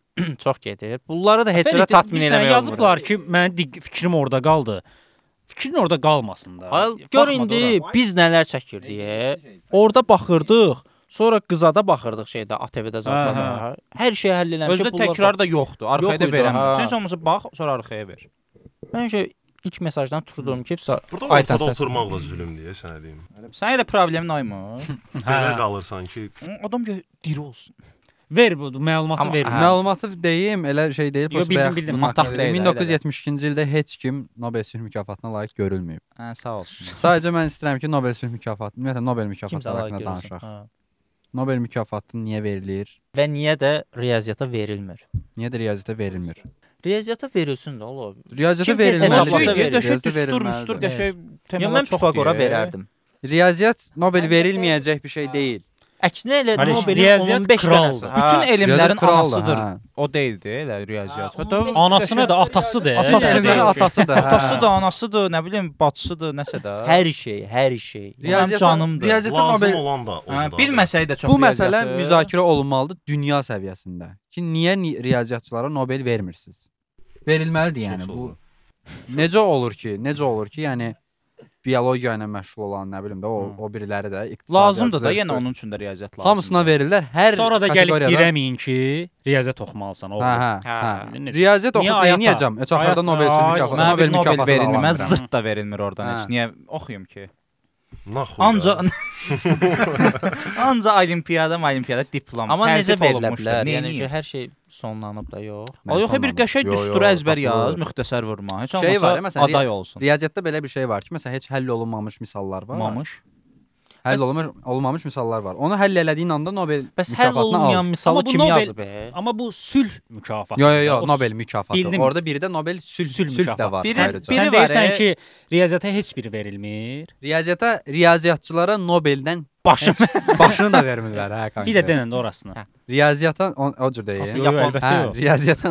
çox gedir. Bunları da heç cürə Fərid, tatmin bilirsən, eləmək olmur. yazıblar ki, mənim fikrim orada qaldı. Fikrin orada qalmasın da. Ay, gör indi biz nələr çəkirdik. Orada baxırdıq. Sonra qızada baxırdıq şeydə ATV-də zadda. Hər şeyi həll eləmişik. Özdə təkrar da yoxdur. Arxaya da Yox idi, verəməm. hə. Sən olmasa bax, sonra arxaya ver. Mən şey ilk mesajdan tuturdum ki, Burada Aytan ortada səs. oturmaq da zülmdür, sənə deyim. Sənə də problemin aymır. Belə qalırsan ki, Adam diri olsun. Ver bu məlumatı Amma- ver. hə. Məlumatı deyim, elə şey deyil. Yo, bildim, mataq deyil, 1972-ci ildə heç kim Nobel sülh mükafatına layiq görülməyib. Hə, sağ olsun. Sadəcə mən istəyirəm ki, Nobel sülh mükafatı, ümumiyyətlə Nobel kimsə mükafatları layiq haqqında görürsün. danışaq. Hə. Nobel mükafatı niyə verilir? Və niyə də riyaziyyata verilmir? Niyə də riyaziyyata verilmir? Riyaziyyata verilsin də oğlum. Riyaziyyata Kim tez verilməlidir. hesablasa verir. Döşək Riyaziyyata düstur, verilməlidir. müstur, qəşəng Ya temalar mən çox Pifagora deyir. verərdim. Riyaziyyat Nobel verilməyəcək bir şey deyil. Əksinə elə Qardaş, Nobelin riyaziyyat 15 kraldır. dənəsi. Bütün elmlərin Riyaziyyat kraldır, anasıdır. hə. O deyildi, elə riyaziyyat. Hətta Anasına da atasıdır. Atası Elmlərin da- atasıdır. hə. atası da, anasıdır, nə bilim, bacısıdır, nəsə də. Hər şey, hər şey. Mənim canımdır. Riyaziyyata lazım Nobel olan da Hə, odur. bilməsəy də çox bu məsələ riyaziyyatı. müzakirə olunmalıdır dünya səviyyəsində. Ki niyə riyaziyyatçılara Nobel vermirsiniz? Verilməlidir yəni bu. Necə olur ki, yəni biologiya ilə məşğul olan, nə bilim də o biriləri də iqtisadiyyat. Lazımdır da, zövq- yenə onun üçün də riyaziyyat lazımdır. Hamısına verirlər. Hər Sonra da gəlib kateqoriyada- dirəməyin ki, riyaziyyat oxumalısan oğlum. Hə. Hə. Riyaziyyat Niyə oxuyub ayata? neyniyəcəm? Heç axırda Nobel sülh mükafatı, Mənə Nobel bir Nobel mükafatı verilmir. Mən alamıram. zırt da verilmir oradan heç. Hə. Niyə oxuyum ki? Naxu. Anca Anca olimpiyada diplom. Amma necə təklif verilə olunmuşdur. bilər? Neyniyim? Yəni ki, hər şey sonlanıb da yox. O yox, bir qəşəng Yo, yo, düstur əzbər yaz, tapılır. müxtəsər vurma. Heç Şey var, olmasa məsələn, aday olsun. Riyaziyyatda belə bir şey var ki, məsələn heç həll olunmamış misallar var. Mamış. Həll olunmamış misallar var. Onu həll elədiyin anda Nobel Bəs həll mükafatını olmayan al. misalı Amma bu kim Nobel- yazıb? Amma bu sülh mükafatı. Yo, O Nobel mükafatı. bildim. Orada biri də Nobel sülh də mükafatı. var Biri- ayrıca. biri Sən var, deyirsən e. ki, riyaziyyata heç biri verilmir. Riyaziyyata riyaziyyatçılara Nobeldən Başım. başını da vermirlər hə kanka. Bir də denən də orasını. Riyaziyyata o cür deyil. Yo, Yapon- əlbəttə Hə, yox. riyaziyyata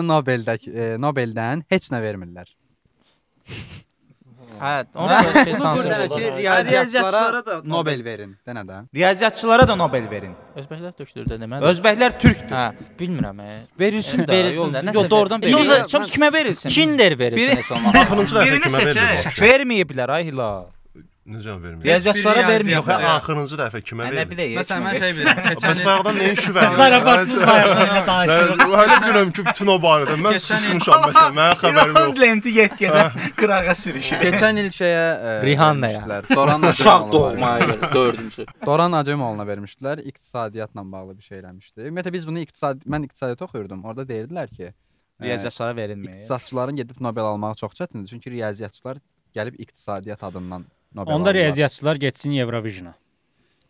Nobeldən heç nə vermirlər. Hə, onu da şey sansür Burada oldu. ki, Riyaziyyatçılara riyaziyyatçılara da Nobel verin. Denə də. Riyaziyyatçılara da Nobel verin. Özbəklər tökdürdü deməli. Özbəklər türkdür. Hə, bilmirəm. Verilsin də. Verilsin də, nəsə Yox, doğrudan verilsin. verilsin. Yox, Çox kimə verilsin? Kinder verilsin Biri- heç olmasa. Axırıncı dəfə Birini kimə seçək. verildi? Verməyiblər ay Hilal. Necə vermir? Riyaziyyatçılara Heç bir vermir. Yox, axırıncı dəfə kimə Nə verir? bilək. Məsələn, mən şey bilirəm. Bəs bayaqdan nəyin şüvəli? Zarafatsız bayaqdan danışırıq. Mən hələ bilirəm ki, bütün o barədə. Mən susmuşam məsələn, mənim xəbərim yox. lenti get-gedə qırağa sürüşür. Keçən il şeyə Rihannaya. vermişdilər. Doran Uşaq Acemoğlu'na doğmaya gəlir 4-cü. Doran Acemoğlu'na vermişdilər. İqtisadiyyatla bağlı bir şey eləmişdi. Ümumiyyətlə biz bunu mən iqtisadiyyat oxuyurdum. Orada deyirdilər ki, Riyaziyyatçılara verilmir. iqtisadçıların gedib Nobel almağı çox çətindir. Çünki riyaziyyatçılar gəlib iqtisadiyyat adından Nobel Onda alırlar. riyaziyyatçılar getsin Eurovision'a.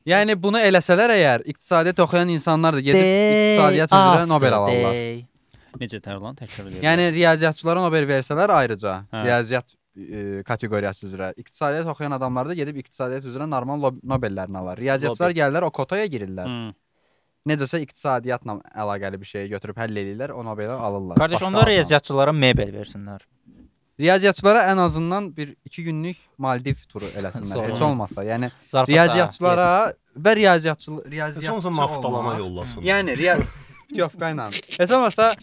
Yəni bunu eləsələr əgər iqtisadiyyat oxuyan insanlar da gedib iqtisadiyyat üzrə Nobel alırlar. Necə Tərlan təkrar edir? Yəni riyaziyyatçılara Nobel versələr ayrıca Hə. riyaziyyat kateqoriyası üzrə, iqtisadiyyat oxuyan adamlar da gedib iqtisadiyyat üzrə normal Nobellərini alır. Riyaziyyatçılar gəlirlər o kotaya girirlər. Necəsə iqtisadiyyatla əlaqəli bir şeyi götürüb həll edirlər, o Nobeli alırlar. Qardaş, Başqa onlar adla. riyaziyyatçılara mebel versinlər. Riyaziyyatçılara ən azından bir 2 günlük Maldiv turu eləsinlər. Sonra. Heç olmasa, yəni Zarfat riyaziyyatçılara və riyaziyyatçı Sonsa naftalama yollasın. Yəni Putyovka ilə. Heç olmasa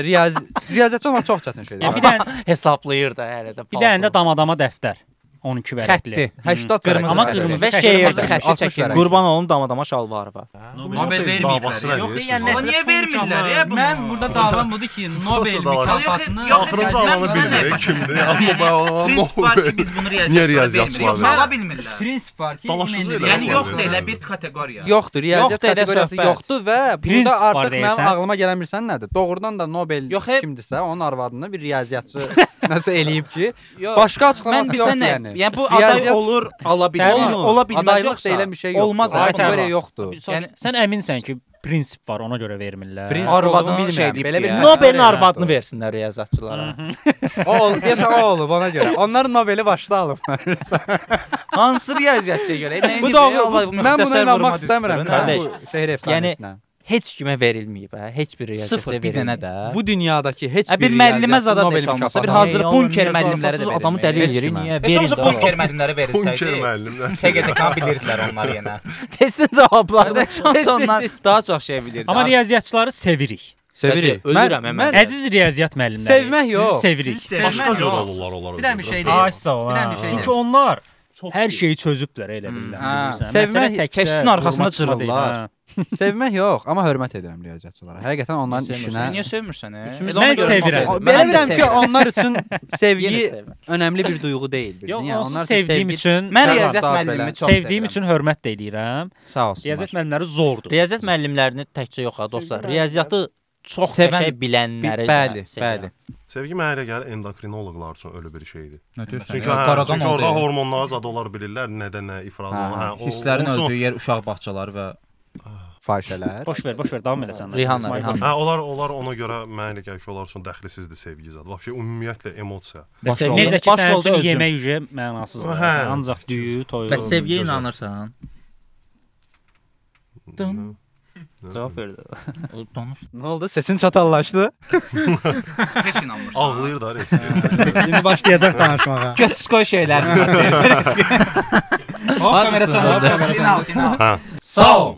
riyaziyyatçı olmaq çox çətin şeydir. Bir dənə hesablayır da hələ də. bir dənə də damadama dəftər. 12 vərəqli. Xətti. 80 Qırmızı Amma vərəq. qırmızı Və və şeirdə şeirdə xətti xətti çəkilir. çəkilir. Qurban olum damadama şalvarı. Nobel davası Yox, nədir? yəni Niyə vermirlər ya bunu? Mən burada davam budur ki, Nobel mükafatını Axırıncı alanı bilmirik kimdir. Amma mən Prinsip var ki, biz bunu Niyə riyaziyyatçılar Yoxsa verir? ala bilmirlər. prinsip var ki, Dalaşıcı elə Yəni var yoxdur deyəsən. elə bir kateqoriya. Yoxdur, riyaziyyat Yoxdur, elə kateqoriyası söhbət. yoxdur və Prinsip burada var artıq mənim deyirsən. ağlıma gələn bilirsən nədir? Doğrudan da Nobel Yox, kimdirsə, onun arvadını bir riyaziyyatçı nəsə eləyib ki, Yox, başqa mən açıqlaması bilsən yoxdur nə? yəni. Yəni bu aday Riyaziyyat- olur, ala Təbii, bilmir. Ola bilməz Adaylıq yoxsa deyilən bir şey yoxdur. olmaz. Ay, Kateqoriya təbii. yoxdur. Yəni sən əminsən ki, prinsip var, ona görə vermirlər. Prinsip Arvadını olduğunu bilmirəm. şey deyib Belə ki, bir Nobelin kateqoriya arvadını yoxdur. versinlər riyaziyyatçılara. O deyəsən o olub ona görə. Onlar Nobeli başda alıblar. hansı riyaziyyatçıya görə? Bu doğru. Mən buna inanmaq istəmirəm Qardaş, bu şəhər efsanəsinə. Heç kimə verilməyib, hə? Heç bir riyaziyyatçıya Sıfır bir dənə verilməyib. də. Bu dünyadakı heç Bir müəllimə zada Nobel heç olmasa bir mükafatı hazır Ay, bunker oğlum, müəllimləri də zarfatsız adamı dəli Heç eləyir. kimə. Niyə? Heç olmasa Verin bunker də. müəllimləri Bunker verilsəydi, müəllimlər. TGT-kan bilirdilər onlar yenə. Testin cavabları da Şans onlar daha çox şey bilirdi. Amma riyaziyyatçıları sevirik. Sevirik. Ölürəm hemen. Əziz riyaziyyat müəllimləri. Sevmək yox. Sizi sevirik. Başqa cür olurlar onlar. Bir dənə bir şey Ay deyim. sağ ol. Bir dənə bir ha. şey Çünki deyim. onlar hər şeyi çözüblər elə Ha, bilirsən. sevmək keçsin arxasına cırırlar. Sevmək yox, amma hörmət edirəm riyaziyyatçılara. Həqiqətən onların işinə Niyə sevmirsən? Üçümüz Mən ona görə sevirəm. Nobel. Belə Mən də bilirəm ki, sevirəm. onlar üçün sevgi Yenə sevirəm. önəmli bir duyğu deyil. bildin? Yox, Yəni onsuz onlar sevdiyim sevgi- üçün Mən Tamam, riyaziyyat sağ ol, müəllimimi belə. çox sevdiyim sevirəm. üçün hörmət də eləyirəm. Sağ olsunlar. Riyaziyyat müəllimləri zordur. Riyaziyyat müəllimlərini təkcə yox ha dostlar. Riyaziyyatı çox Sevən- qəşəng bilənləri Bəli, də sevirəm. bəli. Sevgi mənə elə gəlir endokrinoloqlar üçün ölü bir şeydir. Nə deyirsən? Çünki Ya, hə, qaradan çünki orada oldu. hormonlar zad olar bilirlər, nədən nə ifraz olunur. Hə, Hisslərin onun üçün- öldüyü yer uşaq bağçaları və Fahişələr. Boş ver, davam elə sən. Rihanna, İsmail, Rihanna. boş ver. Hə, onlar ona görə mənə elə gəlir ki, onlar üçün dəxlisizdir sevgi zad. Vəbşə ümumiyyətlə emosiya. Və sevgi Necə ki baş sənin rolda üçün özüm. yemək yüyə mənasızdır. Hə. Ancaq düyü, toyu. Və sevgiyə Gözəl. inanırsan. cavab verdi. Danış. Nə oldu? Sesin çatallaşdı. Heç inanmırsan. Ağlayır da reis. İndi başlayacaq danışmağa. götüskoy şeylərini. Hop, kamera sana. Hə. Sağ ol.